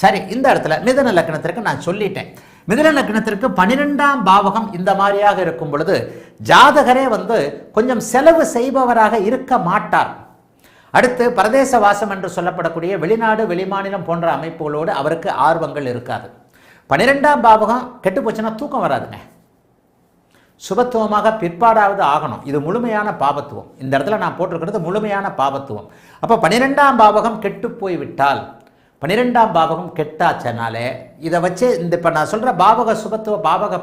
A: சரி, இந்த இடத்துல மிதுன லக்னத்திற்கு நான் சொல்லிட்டேன். மிதுன லக்னத்திற்கு 12ஆம் பாவகம் இந்த மாதிரியாக இருக்கும் பொழுது ஜாதகரே கொஞ்சம் செலவு செய்பவராக இருக்க மாட்டார். அடுத்து பிரதேச வாசம் என்று சொல்லப்படக்கூடிய வெளிநாடு வெளிமாநிலம் போன்ற அமைப்புகளோடு அவருக்கு ஆர்வங்கள் இருக்காது. 12ஆம் பாவகம் கெட்டு போச்சுன்னா தூக்கம் வராதுங்க. சுபத்துவமாக பிற்பாடாவது ஆகணும். இது முழுமையான பாபத்துவம். இந்த இடத்துல நான் போட்டிருக்கிறது முழுமையான பாபத்துவம். அப்போ 12ஆம் பாவகம் கெட்டு போய்விட்டால், 12ஆம் பாவகம் கெட்டாச்சனாலே இதை வச்சு இப்போ நான் சொல்கிற பாவக சுபத்துவ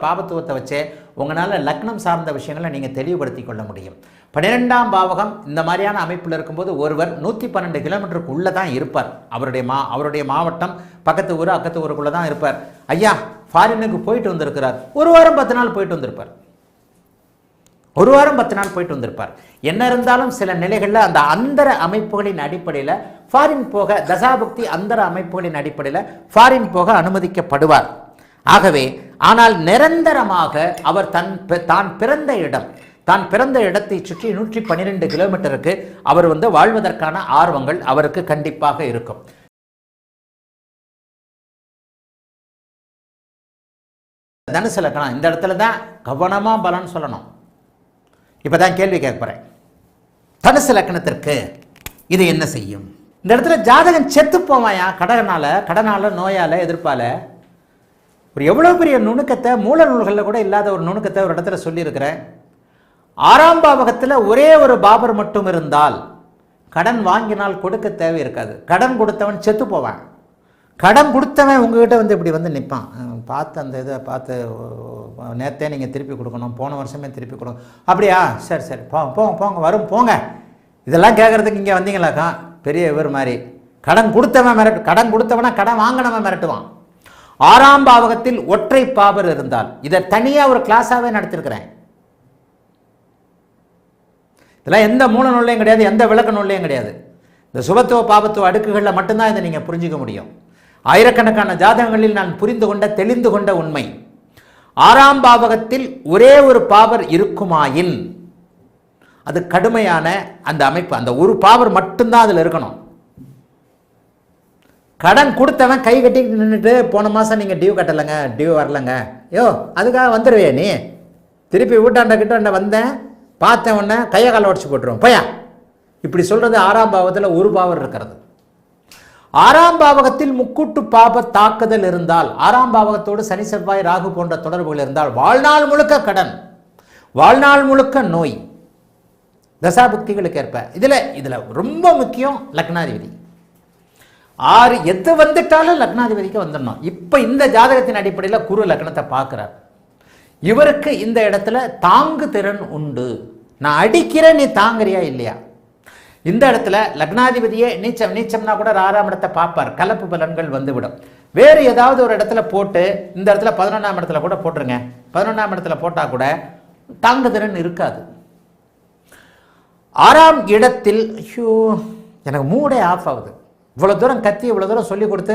A: பாபத்துவத்தை வச்சே உங்களால் லக்னம் சார்ந்த விஷயங்களை நீங்கள் தெளிவுபடுத்தி கொள்ள முடியும். 12ஆம் பாவகம் இந்த மாதிரியான அமைப்பில் இருக்கும்போது ஒருவர் 112 கிலோமீட்டருக்கு உள்ளே தான் இருப்பார். அவருடைய மாவட்டம் பக்கத்து ஊர் அக்கத்து ஊருக்குள்ளே தான் இருப்பார். ஐயா, ஃபாரினுக்கு போயிட்டு வந்திருக்கிறார், 1 வாரம் 10 நாள் போயிட்டு வந்திருப்பார். 1 வாரம் 10 நாள் போயிட்டு வந்திருப்பார். என்ன இருந்தாலும் சில நிலைகளில் அந்த அந்தர அமைப்புகளின் அடிப்படையில் ஃபாரின் போக, தசாபுக்தி அந்தர அமைப்புகளின் அடிப்படையில் ஃபாரின் போக அனுமதிக்கப்படுவார். ஆகவே ஆனால் நிரந்தரமாக அவர் தான் பிறந்த இடத்தை சுற்றி 112 கிலோமீட்டருக்கு அவர் வாழ்வதற்கான ஆர்வங்கள் அவருக்கு கண்டிப்பாக இருக்கும். தனுசு லக்னம் இந்த இடத்துல தான் கவனமா பலன் சொல்லணும். இப்பதான் கேள்வி கேட்க போறேன். தனுசு லக்னத்திற்கு இது என்ன செய்யும்? இந்த இடத்துல ஜாதகம் செத்து போவாயா? கடனால நோயால எதிர்ப்பால ஒரு எவ்வளவு பெரிய நுணுக்கத்தை மூல நூல்களில் கூட இல்லாத ஒரு நுணுக்கத்தை ஒரு இடத்துல சொல்லியிருக்கிறேன். 6ஆம் பாவகத்தில் ஒரே ஒரு பாபர் மட்டும் இருந்தால் கடன் வாங்கினால் கொடுக்க தேவை இருக்காது. கடன் கொடுத்தவன் செத்து போவான். கடன் கொடுத்தவன் உங்ககிட்ட இப்படி நிற்பான். பார்த்து அந்த இதை பார்த்து நேற்றே நீங்கள் திருப்பி கொடுக்கணும், போன வருஷமே திருப்பி கொடுக்கணும். அப்படியா? சரி போங்க வரும் போங்க. இதெல்லாம் கேட்குறதுக்கு இங்கே வந்தீங்களாக்கா பெரிய இவர் மாதிரி. கடன் கொடுத்தவனா கடன் வாங்கினவன் மிரட்டுவான். 6ஆம் பாவகத்தில் ஒற்றை பாவர் இருந்தால், இதை தனியா ஒரு கிளாஸாவே நடத்திருக்கிறேன். இதெல்லாம் எந்த மூல நூல்லையும் கிடையாது, எந்த விளக்க நூல்லையும் கிடையாது. இந்த சுபத்துவ பாபத்துவ அடுக்குகளில் மட்டும்தான் இதை நீங்க புரிஞ்சுக்க முடியும். ஆயிரக்கணக்கான ஜாதகங்களில் நான் புரிந்து கொண்ட தெளிந்து கொண்ட உண்மை, 6ஆம் பாவகத்தில் ஒரே ஒரு பாவர் இருக்குமாயின் அது கடுமையான அந்த அமைப்பு. அந்த ஒரு பாவர் மட்டும்தான் அதில் இருக்கணும். கடன் கொடுத்தவன் கை கட்டி நின்றுட்டு போன மாதம் நீங்கள் டியூ கட்டலைங்க, டியூ வரலங்க, யோ அதுக்காக வந்துடுவே நீ, திருப்பி வீட்டாண்ட கிட்ட வந்தேன் பார்த்தேன் உடனே கையை காலை உடச்சி போட்டுருவோம் பையா, இப்படி சொல்கிறது 6ஆம் பாவத்தில் ஒரு பாவர் இருக்கிறது. 6ஆம் பாவகத்தில் முக்கூட்டு பாப தாக்குதல் இருந்தால், 6ஆம் பாவகத்தோடு சனி செவ்வாய் ராகு போன்ற தொடர்புகள் இருந்தால் வாழ்நாள் முழுக்க கடன், வாழ்நாள் முழுக்க நோய், தசாபுக்திகளுக்கு ஏற்ப. இதில் ரொம்ப முக்கியம் லக்னாதிபதி. 6 எது வந்துட்டாலும் லக்னாதிபதிக்கு வந்துடணும். இப்போ இந்த ஜாதகத்தின் அடிப்படையில் குரு லக்னத்தை பார்க்குறார். இவருக்கு இந்த இடத்துல தாங்கு திறன் உண்டு. நான் அடிக்கிறேன், நீ தாங்குறியா இல்லையா? இந்த இடத்துல லக்னாதிபதியே நீச்சம்னா கூட 6ஆம் இடத்தை பார்ப்பார், கலப்பு பலன்கள் வந்துவிடும். வேறு ஏதாவது ஒரு இடத்துல போட்டு இந்த இடத்துல 11ஆம் இடத்துல கூட போட்டுருங்க, 11ஆம் இடத்துல போட்டால் கூட தாங்குதிறன் இருக்காது. 6ஆம் இடத்தில் ஐயோ எனக்கு மூடே ஆஃப் ஆகுது. இவ்வளோ தூரம் கத்தி இவ்வளோ தூரம் சொல்லிக் கொடுத்து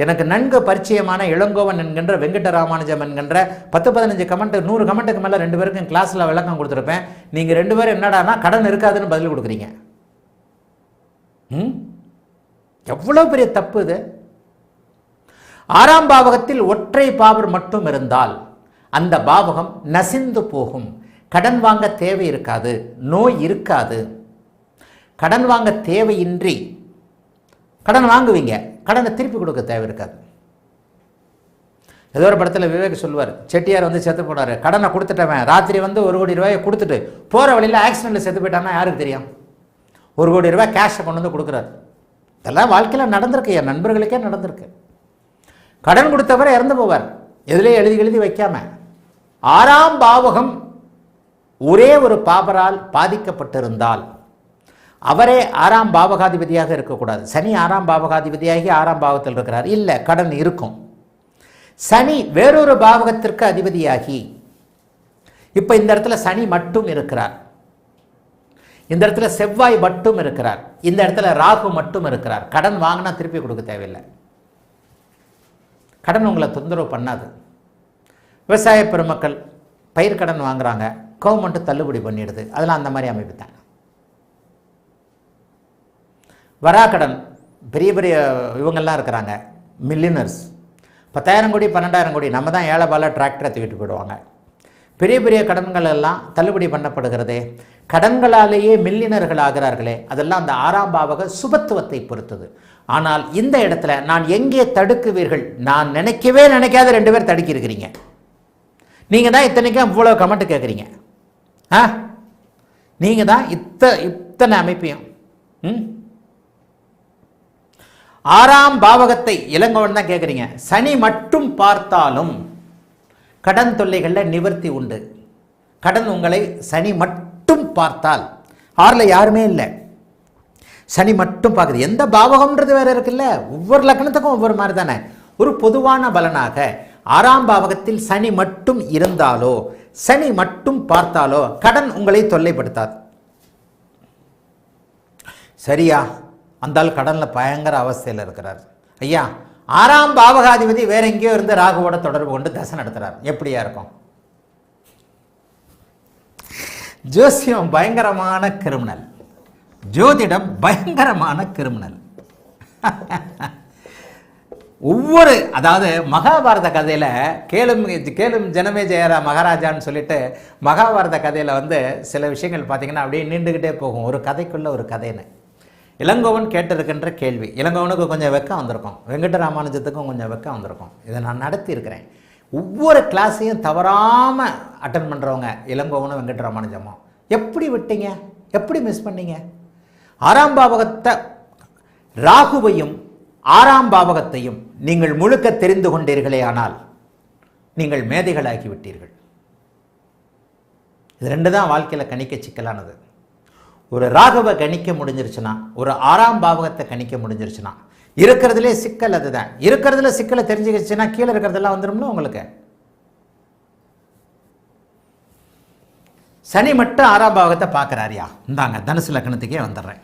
A: எனக்கு நன்கு பரிச்சயமான இளங்கோவன் என்கின்ற வெங்கட ராமானுஜம் என்கின்ற 10-15 கமெண்ட் 100 கமெண்ட்டுக்கு மேலே 2 பேருக்கும் கிளாஸில் விளக்கம் கொடுத்துருப்பேன். நீங்கள் 2 பேரும் என்னடானா கடன் இருக்காதுன்னு பதில் கொடுக்குறீங்க. எவ்வளோ பெரிய தப்பு இது. 6ஆம் பாவகத்தில் ஒற்றை பாவர் மட்டும் இருந்தால் அந்த பாவகம் நசிந்து போகும். கடன் வாங்க தேவை இருக்காது, நோய் இருக்காது. கடன் வாங்க தேவையின்றி கடன் வாங்குவீங்க, கடனை திருப்பி கொடுக்க தேவை இருக்காது. ஏதோ ஒரு படத்தில் விவேக் சொல்லுவார், செட்டியார் வந்து செத்து போனார், கடனை கொடுத்துட்டவன் ராத்திரி வந்து 1 கோடி ரூபாயை கொடுத்துட்டு போகிற வழியில் ஆக்சிடென்ட்டில் செத்து போயிட்டான்னா யாருக்கு தெரியும்? 1 கோடி ரூபாய் கேஷை கொண்டு வந்து கொடுக்குறாரு. இதெல்லாம் வாழ்க்கையில் நடந்திருக்கு, என் நண்பர்களுக்கே நடந்திருக்கு. கடன் கொடுத்தவரை இறந்து போவார், எதுலேயே எழுதி வைக்காம. 6ஆம் பாவகம் ஒரே ஒரு பாவரால் பாதிக்கப்பட்டிருந்தால் அவரே 6ஆம் பாவகாதிபதியாக இருக்கக்கூடாது. சனி 6ஆம் பாவகாதிபதியாகி 6ஆம் பாவத்தில் இருக்கிறார், இல்லை கடன் இருக்கும். சனி வேறொரு பாவகத்திற்கு அதிபதியாகி இப்போ இந்த இடத்துல சனி மட்டும் இருக்கிறார், இந்த இடத்துல செவ்வாய் மட்டும் இருக்கிறார், இந்த இடத்துல ராகு மட்டும் இருக்கிறார். கடன் வாங்கினா திருப்பி கொடுக்க தேவையில்லை, கடன் உங்களை தொந்தரவு பண்ணாது. விவசாய பெருமக்கள் பயிர் கடன் வாங்குறாங்க, கவர்மெண்ட்டு தள்ளுபடி பண்ணிடுது, அதெல்லாம் அந்த மாதிரி அமைப்பு தான். வராக்கடன் பெரிய பெரிய இவங்கெல்லாம் இருக்கிறாங்க, மில்லியனர்ஸ், 10,000 கோடி 12,000 கோடி, நம்ம தான் ஏழை பால டிராக்டரை தூக்கிட்டு போயிடுவாங்க. பெரிய பெரிய கடன்கள் எல்லாம் தள்ளுபடி பண்ணப்படுகிறதே, கடன்களாலேயே மில்லியனர்கள் ஆகிறார்களே, அதெல்லாம் அந்த 6ஆம் பாவக சுபத்துவத்தை பொறுத்தது. ஆனால் இந்த இடத்துல நான் எங்கே தடுக்குவீர்கள்? நான் நினைக்காத 2 பேர் தடுக்கி இருக்கிறீங்க. நீங்கள் தான் இத்தனைக்கும் இவ்வளோ கமெண்ட் கேட்குறீங்க. நீங்கள் தான் இத்தனை அமைப்பையும் 6ஆம் பாவகத்தை இளங்கோவன் தான் கேட்குறீங்க. சனி மட்டும் பார்த்தாலும் கடன் தொல்லைகளில் நிவர்த்தி உண்டு. கடன் உங்களை சனி மட்டும் பார்த்தால், 6ல் யாருமே இல்லை, சனி மட்டும் பார்க்குது. எந்த பாவகம்ன்றது வேற இருக்குல்ல, ஒவ்வொரு லக்னத்துக்கும் ஒவ்வொரு மாதிரி தானே. ஒரு பொதுவான பலனாக 6ஆம் பாவகத்தில் சனி மட்டும் இருந்தாலோ சனி மட்டும் பார்த்தாலோ கடன் உங்களை தொல்லைப்படுத்தாது. சரியா? அந்தால் கடனில் பயங்கர அவஸ்தையில் இருக்கிறார். ஐயா 6ஆம் பாவகாதிபதி வேற எங்கேயோ இருந்து ராகுவோட தொடர்பு கொண்டு தசை நடத்துறார், எப்படியா இருக்கும்? ஜோசியம் பயங்கரமான கிரிமினல், ஜோதிடம் பயங்கரமான கிரிமினல். ஒவ்வொரு அதாவது மகாபாரத கதையில் கேளும் ஜனமே ஜெயரா மகாராஜான்னு சொல்லிட்டு மகாபாரத கதையில் வந்து சில விஷயங்கள் பார்த்தீங்கன்னா அப்படியே நீண்டுக்கிட்டே போகும், ஒரு கதைக்குள்ள ஒரு கதைன்னு. இளங்கோவன் கேட்டிருக்கின்ற கேள்வி, இளங்கோவனுக்கு கொஞ்சம் வெக்கம் வந்திருக்கும், வெங்கட ராமானுஜத்துக்கும் கொஞ்சம் வெக்கம் வந்திருக்கும். இதை நான் நடத்தியிருக்கிறேன். ஒவ்வொரு கிளாஸையும் தவறாமல் அட்டன் பண்ணுறவங்க இளங்கோவனும் வெங்கட ராமானுஜமும். எப்படி விட்டீங்க? எப்படி மிஸ் பண்ணீங்க? 6ஆம் பாவகத்தை ராகுவையும் 6ஆம் பாவகத்தையும் நீங்கள் முழுக்க தெரிந்து கொண்டீர்களே ஆனால் நீங்கள் மேதைகளாகி விட்டீர்கள். இது 2 தான் வாழ்க்கையில் கணிக்க சிக்கலானது. ஒரு ராகுவை கணிக்க முடிஞ்சிருச்சுன்னா, ஒரு 6ஆம் பாவகத்தை கணிக்க முடிஞ்சிருச்சுன்னா இருக்கிறதுலே சிக்கல் அதுதான். இருக்கிறதுல சிக்கலை தெரிஞ்சுக்கிச்சுன்னா கீழே இருக்கிறதெல்லாம் வந்துடும்ல உங்களுக்கு. சனி மட்டும் 6ஆம் பாவகத்தை பார்க்குறாரியா? இந்தாங்க தனுசு லக்னத்துக்கே வந்துடுறேன்.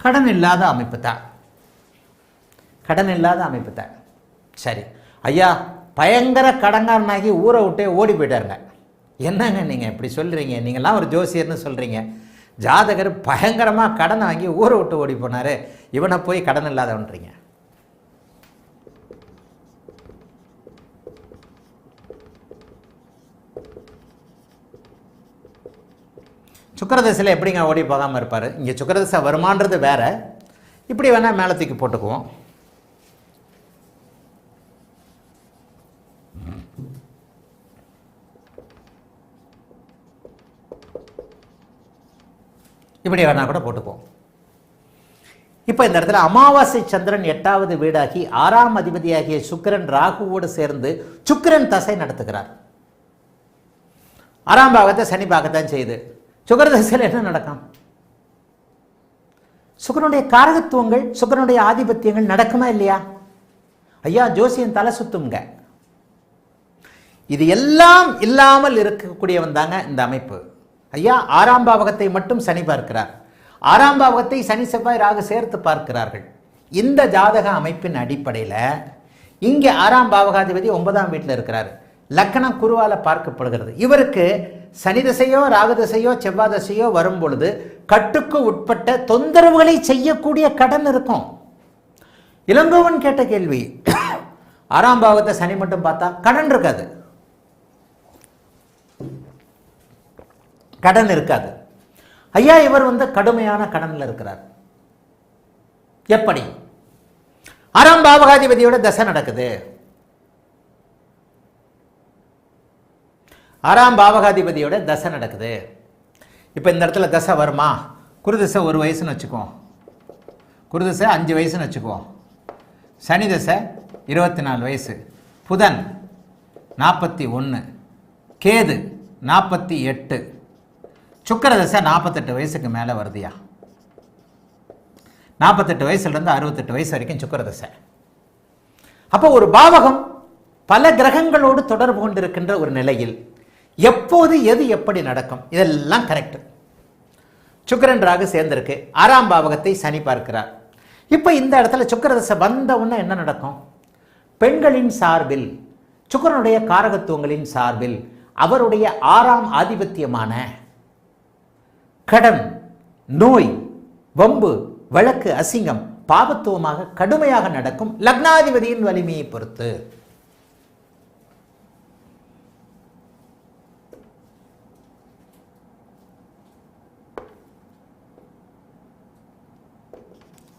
A: கடன் இல்லாத அமைப்பு தான், கடன் இல்லாத அமைப்பு தான். சரி ஐயா, பயங்கர கடங்காரனாகி ஊரை விட்டே ஓடி போயிட்டாருங்க. என்னங்க நீங்கள் இப்படி சொல்கிறீங்க? நீங்கள்லாம் ஒரு ஜோசியர்னு சொல்கிறீங்க. ஜாதகர் பயங்கரமாக கடனை வாங்கி ஊரை விட்டு ஓடி போனார், இவனை போய் கடன் இல்லாதவன்றீங்க. சுக்கிரதசையில் எப்படிங்க ஓடி போகாமல் இருப்பார்? இங்கே சுக்கிரதசை வருமானது வேற, இப்படி வேணால் மேலே தூக்கி போட்டுக்குவோம். இப்படி வேணா கூட போட்டுக்குவோம். இப்போ இந்த இடத்துல அமாவாசை சந்திரன் 8வது வீடாகி 6ஆம் அதிபதியாகிய சுக்கிரன் ராகுவோடு சேர்ந்து சுக்கிரன் தசை நடத்துகிறார். 6ஆம் பாகத்தை சனி பார்க்கத்தான் செய்யுது. சுக்கிரதசையில் என்ன நடக்கும்? சுக்கிரனுடைய காரகத்துவங்கள், சுக்கிரனுடைய ஆதிபத்தியங்கள் நடக்குமா இல்லையா? ஐயா ஜோசியன் தலை சுத்துங்க. இது எல்லாம் இல்லாமல் இருக்கக்கூடியவன் தாங்க இந்த அமைப்பு. ஐயா 6ஆம் பாவகத்தை மட்டும் சனி பார்க்கிறார். 6ஆம் பாவகத்தை சனி செவ்வாய் ராகு சேர்த்து பார்க்கிறார்கள். இந்த ஜாதக அமைப்பின் அடிப்படையில் இங்கே 6ஆம் பாவகாதிபதி 9ஆம் வீட்டில் இருக்கிறார். லக்னம் குருவால பார்க்கப்படுகிறது. இவருக்கு சனி தசையோ ராகு தசையோ செவ்வாய் தசையோ வரும் பொழுது கட்டுக்கு உட்பட்ட தொந்தரவுகளை செய்யக்கூடிய கடன் இருக்கும். இளங்கோவன் கேட்ட கேள்வி, 6ஆம் பாவத்தை சனி மட்டும் பார்த்தா கடன் இருக்காது, கடன் இருக்காது. ஐயா இவர் கடுமையான கடனில் இருக்கிறார். எப்படி? 6ஆம் பாவகாதிபதியோட தசை நடக்குது. 6ஆம் பாவகாதிபதியோட தசை நடக்குது. இப்போ இந்த இடத்துல தசை வருமா? குருதசை 1 வயசுன்னு வச்சுக்குவோம், குருதசை 5 வயசுன்னு வச்சுக்குவோம், சனி தசை 24 வயசு, புதன் 41, கேது 48, சுக்கிரதசை 48 வயசுக்கு மேலே வருதுயா. 48 வயசுலேருந்து 68 வயசு வரைக்கும் சுக்கிரதசை. அப்போ ஒரு பாவகம் பல கிரகங்களோடு தொடர்பு கொண்டிருக்கின்ற ஒரு நிலையில் எப்போது எது எப்படி நடக்கும்? இதெல்லாம் கரெக்ட். சுக்கிரன் ராகு சேர்ந்திருக்கு, 6ஆம் பாவகத்தை சனி பார்க்கிறார். இப்போ இந்த இடத்துல சுக்கிரதசை வந்த உடனே என்ன நடக்கும்? பெண்களின் சார்பில், சுக்கிரனுடைய காரகத்துவங்களின் சார்பில் அவருடைய 6ஆம் ஆதிபத்தியமான கடன், நோய், வம்பு, வழக்கு, அசிங்கம் பாபத்துவமாக கடுமையாக நடக்கும். லக்னாதிபதியின் வலிமையை பொறுத்து.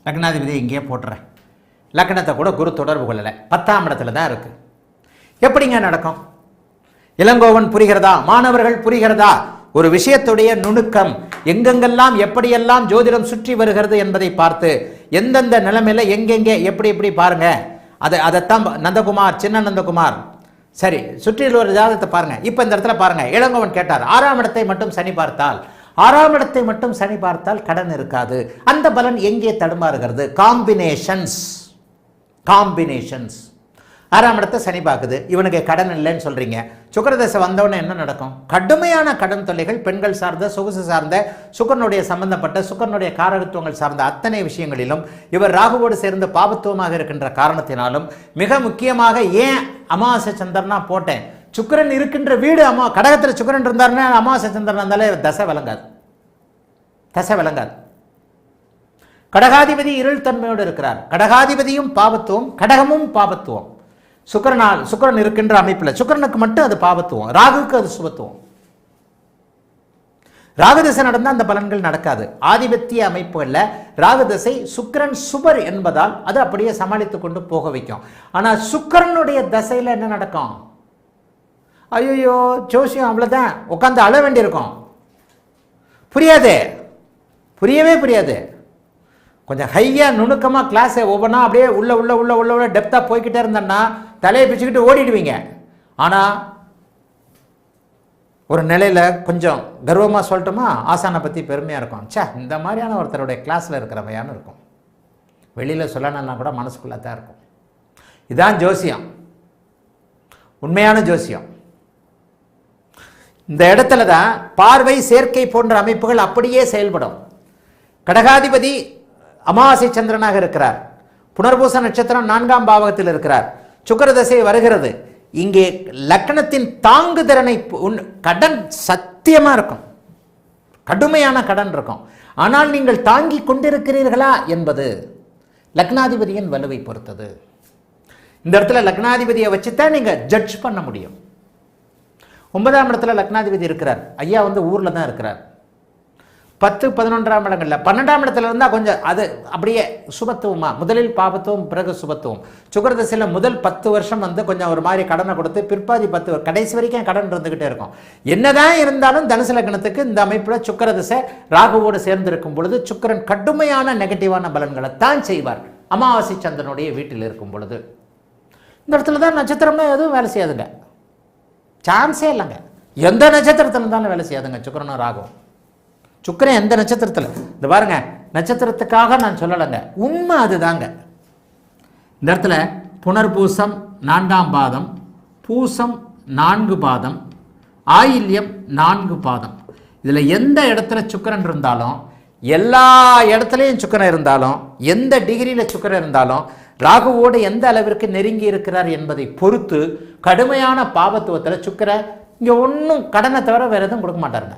A: லக்னாதிபதி இங்கேயே போட்டுறேன். லக்னத்தை கூட குரு தொடர்பு கொள்ளலை, 10ஆம் இடத்துல தான் இருக்கு. எப்படிங்க நடக்கும்? இளங்கோவன் புரிகிறதா? மாணவர்கள் புரிகிறதா? ஒரு விஷயத்துடைய நுணுக்கம் எங்கெங்கெல்லாம் எப்படியெல்லாம் ஜோதிடம் சுற்றி வருகிறது என்பதை பார்த்து எந்தெந்த நிலைமையில எங்கெங்கே எப்படி எப்படி பாருங்க. அதைத்தான் நந்தகுமார், சின்ன நந்தகுமார் சரி சுற்றியில் ஒரு ஜாதகத்தை பாருங்க. இப்போ இந்த இடத்துல பாருங்க, இளங்கோவன் கேட்டார் 6ஆம் இடத்தை மட்டும் சனி பார்த்தால், 6ஆம் இடத்தை மட்டும் சனி பார்த்தால் கடன் இருக்காது. அந்த பலன் எங்கே தடுமாறுகிறது? காம்பினேஷன்ஸ். 6ஆம் இடத்தை சனி பார்க்குது, இவனுக்கு கடன் இல்லைன்னு சொல்றீங்க. சுக்கிரதசை வந்தவொடனே என்ன நடக்கும்? கடுமையான கடன் தொல்லைகள், பெண்கள் சார்ந்த, சொகுசு சார்ந்த, சுக்கிரனுடைய சம்பந்தப்பட்ட, சுக்கிரனுடைய காரகத்துவங்கள் சார்ந்த அத்தனை விஷயங்களிலும் இவர் ராகுவோடு சேர்ந்து பாபத்துவமாக இருக்கின்ற காரணத்தினாலும், மிக முக்கியமாக ஏன் அமாவாசை சந்திரனா போட்டேன், சுக்கிரன் இருக்கின்ற வீடு கடகத்தில் சுக்கிரன் இருந்தாருன்னா அமாவாசை சந்திரன் இருந்தாலே தசை விளங்காது, தசை விளங்காது. கடகாதிபதி இருள் தன்மையோடு இருக்கிறார். கடகாதிபதியும் பாபத்துவம், கடகமும் பாபத்துவம். சுக்கிரன் இருக்கின்ற அமைப்பில் சுக்கிரனுக்கு மட்டும் அது பாபத்துவம், ராகுக்கு அது சுபத்துவம். ராகுதசை நடந்தால் அந்த பலன்கள் நடக்காது. ஆதிபத்திய அமைப்புகளில் ராகுதசை சுக்கிரன் சுபர் என்பதால் அது அப்படியே சமாளித்து கொண்டு போக வைக்கும். ஆனால் சுக்கிரனுடைய தசையில் என்ன நடக்கும்? ஐயோ ஜோசியம் அவ்வளோதான், உட்காந்து அழ வேண்டியிருக்கும். புரியாது, புரியவே புரியாது. கொஞ்சம் ஹையாக நுணுக்கமாக கிளாஸை ஒவ்வொன்றா அப்படியே உள்ள டெப்த்தாக போய்கிட்டே இருந்தேன்னா தலையை பிச்சுக்கிட்டு ஓடிடுவீங்க. ஆனால் ஒரு நிலையில் கொஞ்சம் கர்வமாக சொல்லட்டுமா, ஆசானை பற்றி பெருமையாக இருக்கும். இந்த மாதிரியான ஒருத்தருடைய கிளாஸில் இருக்கிறவையான்னு இருக்கும். வெளியில் சொல்லணும்னா கூட மனசுக்குள்ளே தான் இருக்கும். இதான் ஜோசியம், உண்மையான ஜோசியம். இந்த இடத்துல தான் பார்வை, சேர்க்கை போன்ற அமைப்புகள் அப்படியே செயல்படும். கடகாதிபதி அமாவாசை சந்திரனாக இருக்கிறார். புனர்பூச நட்சத்திரம் 4ஆம் பாவகத்தில் இருக்கிறார். சுக்கிர தசை வருகிறது. இங்கே லக்னத்தின் தாங்குதிறனை, கடன் சத்தியமா இருக்கும், கடுமையான கடன் இருக்கும். ஆனால் நீங்கள் தாங்கி கொண்டிருக்கிறீர்களா என்பது லக்னாதிபதியின் வலுவை பொறுத்தது. இந்த இடத்துல லக்னாதிபதியை வச்சுதான் நீங்க ஜட்ஜ் பண்ண முடியும். 9ஆம் இடத்துல லக்னாதிபதி இருக்கிறார். ஐயா ஊர்ல தான் இருக்கிறார். 10, 11ஆம் இடங்கள்ல 12ஆம் இடத்துல இருந்தால் கொஞ்சம் அது அப்படியே சுபத்துவமா, முதலில் பாபத்துவம் பிறகு சுபத்துவம். சுக்கிரதசையில் முதல் 10 வருஷம் கொஞ்சம் ஒரு மாதிரி கடனை கொடுத்து பிற்பாதி 10 கடைசி வரைக்கும் கடன் இருந்துகிட்டே இருக்கும். என்னதான் இருந்தாலும் தனுசு லக்னத்துக்கு இந்த அமைப்பில் சுக்கிரதசை ராகுவோடு சேர்ந்து இருக்கும் பொழுது சுக்கிரன் கடுமையான நெகட்டிவான பலன்களை தான் செய்வார். அமாவாசை சந்திரனுடைய வீட்டில் இருக்கும் பொழுது இந்த இடத்துல தான் நட்சத்திரம்னா எதுவும் வேலை செய்யாதுங்க, சான்ஸே இல்லைங்க. எந்த நட்சத்திரத்தில் இருந்தாலும் வேலை செய்யாதுங்க சுக்கிரனும் ராகுவும். சுக்கிரன் எந்த நட்சத்திரத்தில், இந்த பாருங்க, நட்சத்திரத்துக்காக நான் சொல்லலைங்க, உண்மை அதுதாங்க. இந்த இடத்துல புனர்பூசம் 4ஆம் பாதம், பூசம் 4 பாதம், ஆயில்யம் 4 பாதம். இதில் எந்த இடத்துல சுக்கிரன் இருந்தாலும், எல்லா இடத்துலையும் சுக்கிரன் இருந்தாலும், எந்த டிகிரியில் சுக்கிரன் இருந்தாலும், ராகுவோடு எந்த அளவிற்கு நெருங்கி இருக்கிறார் என்பதை பொறுத்து கடுமையான பாபத்துவத்தில் சுக்கிரன் இங்கே ஒன்றும் கடனை தவிர வேறு எதுவும் கொடுக்க மாட்டாருங்க.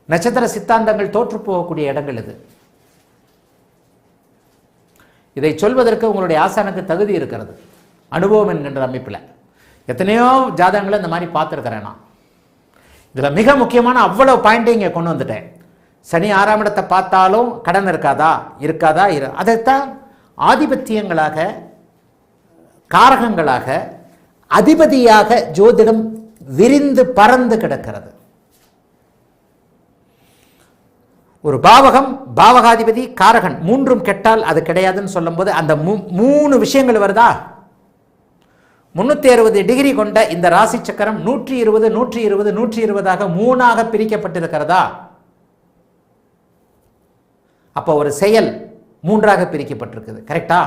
A: நட்சத்திர சித்தாந்தங்கள் தோற்று போகக்கூடிய இடங்கள் இது. இதை சொல்வதற்கு உங்களுடைய ஆசானுக்கு தகுதி இருக்கிறது, அனுபவம் என்கின்ற அமைப்பில். எத்தனையோ ஜாதகங்களை இந்த மாதிரி பார்த்துருக்கிறேன் நான். இதில் மிக முக்கியமான அவ்வளோ பாயிண்ட்டை இங்கே கொண்டு வந்துட்டேன். சனி 6ஆம் இடத்தை பார்த்தாலும் கடன் இருக்காதா, அதைத்தான் ஆதிபத்தியங்களாக, காரகங்களாக, அதிபதியாக ஜோதிடம் விரிந்து பறந்து கிடக்கிறது. ஒரு பாவகம், பாவகாதிபதி, காரகன் மூன்றும் கெட்டால் அது கிடையாதுன்னு சொல்லும் போது அந்த 3 விஷயங்கள் வருதா? 360 டிகிரி கொண்ட இந்த ராசி சக்கரம் 120 120 120ஆக 3ஆக பிரிக்கப்பட்டிருக்கிறதா? அப்போ ஒரு செயல் 3ஆக பிரிக்கப்பட்டிருக்குது, கரெக்டா?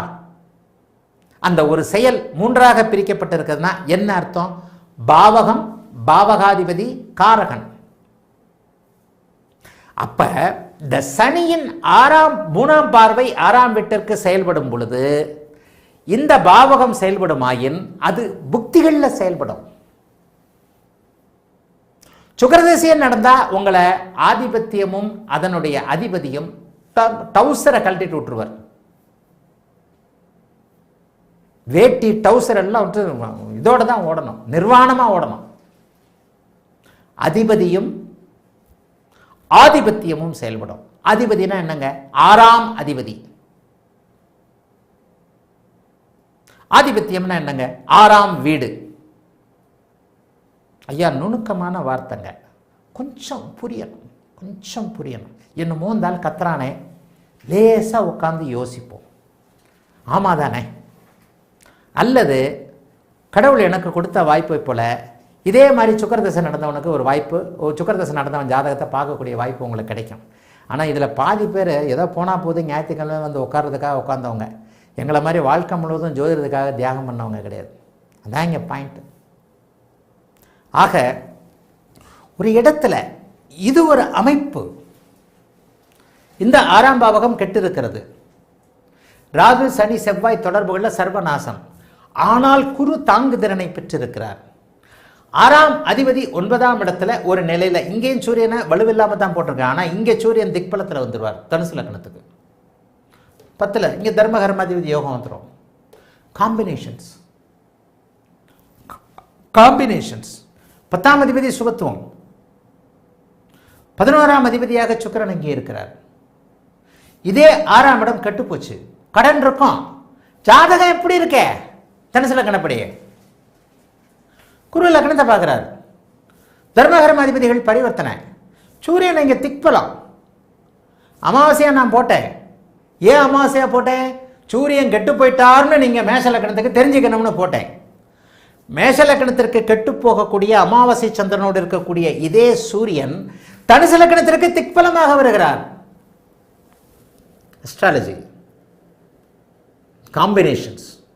A: அந்த ஒரு செயல் 3ஆக பிரிக்கப்பட்டிருக்குதுன்னா என்ன அர்த்தம்? பாவகம், பாவகாதிபதி, காரகன். அப்ப இந்த சனியின் 3ஆம் பார்வை 6ஆம் வீட்டிற்கு செயல்படும் பொழுது இந்த பாவகம் செயல்படுமாயின் அது புக்திகளில் செயல்படும். சுக்கிரதசையம் நடந்தா உங்களை ஆதிபத்தியமும் அதனுடைய அதிபதியும் டவுசரை கழட்டிட்டு விட்டுருவார். வேட்டி டவுசர் எல்லாம் இதோட தான் ஓடணும், நிர்வாணமா ஓடணும். அதிபதியும் ஆதிபத்தியமும் செயல்படும். அதிபதினா என்னங்க? 6ஆம் அதிபதி. ஆதிபத்தியம்னா என்னங்க? 6ஆம் வீடு. ஐயா, நுணுக்கமான வார்த்தைங்க, கொஞ்சம் புரியணும். என்னமோ இருந்தாலும் கத்துறானே, லேசா உட்காந்து யோசிப்போம். ஆமாதானே? அல்லது கடவுள் எனக்கு கொடுத்த வாய்ப்பை போல இதே மாதிரி சுக்கிரதசை நடந்தவனுக்கு ஒரு வாய்ப்பு, சுக்கிரதசை நடந்தவன் ஜாதகத்தை பார்க்கக்கூடிய வாய்ப்பு உங்களுக்கு கிடைக்கும். ஆனால் இதில் பாதி பேர் ஏதோ போனால் போது ஞாயிற்றுக்கிழமை உட்கார்றதுக்காக உட்காந்தவங்க, எங்களை மாதிரி வாழ்க்கை முழுவதும் ஜோதிடத்துக்காக தியாகம் பண்ணவங்க கிடையாது. அதான் இங்கே பாயிண்ட். ஆக ஒரு இடத்துல இது ஒரு அமைப்பு. இந்த 6ஆம் பாவகம் கெட்டு இருக்கிறது. ராகு சனி செவ்வாய் தொடர்புகளில் சர்வநாசம். ஆனால் குரு தாங்கு திறனை பெற்றிருக்கிறார். 6ஆம் அதிபதி 9ஆம் இடத்துல ஒரு நிலையில, இங்கேயும் சூரியனை வலுவில்லாம தான் போட்டிருக்காங்க. ஆனால் இங்கே சூரியன் திக்பலத்தில் வந்துடுவார் தனுசு லக்னத்துக்கு. 10ல் இங்கே தர்மகர்மாதிபதி யோகம் வந்துடும். காம்பினேஷன்ஸ் 10ஆம் அதிபதி சுபத்துவம், 11ஆம் அதிபதியாக சுக்கிரன் இங்கே இருக்கிறார். இதே 6ஆம் இடம் கட்டுப்போச்சு, கடன் இருக்கும். ஜாதகம் எப்படி இருக்க? தனுசு லக்னப்படி குரு லக்னத்தை பார்க்கிறார். தர்மகர்ம அதிபதிகள் பரிவர்த்தனை. சூரியன் இங்கே திக்பலம். அமாவாசையா நான் போட்டேன். ஏன் அமாவாசையா போட்டேன்? சூரியன் கெட்டு போயிட்டார்னு நீங்க மேஷ லக்னத்துக்கு தெரிஞ்சுக்கணும்னு போட்டேன். மேஷ லக்னத்திற்கு கெட்டு போகக்கூடிய அமாவாசை சந்திரனோடு இருக்கக்கூடிய இதே சூரியன் தனுசு லக்னத்திற்கு திக்பலமாக வருகிறார். Astrology combinations.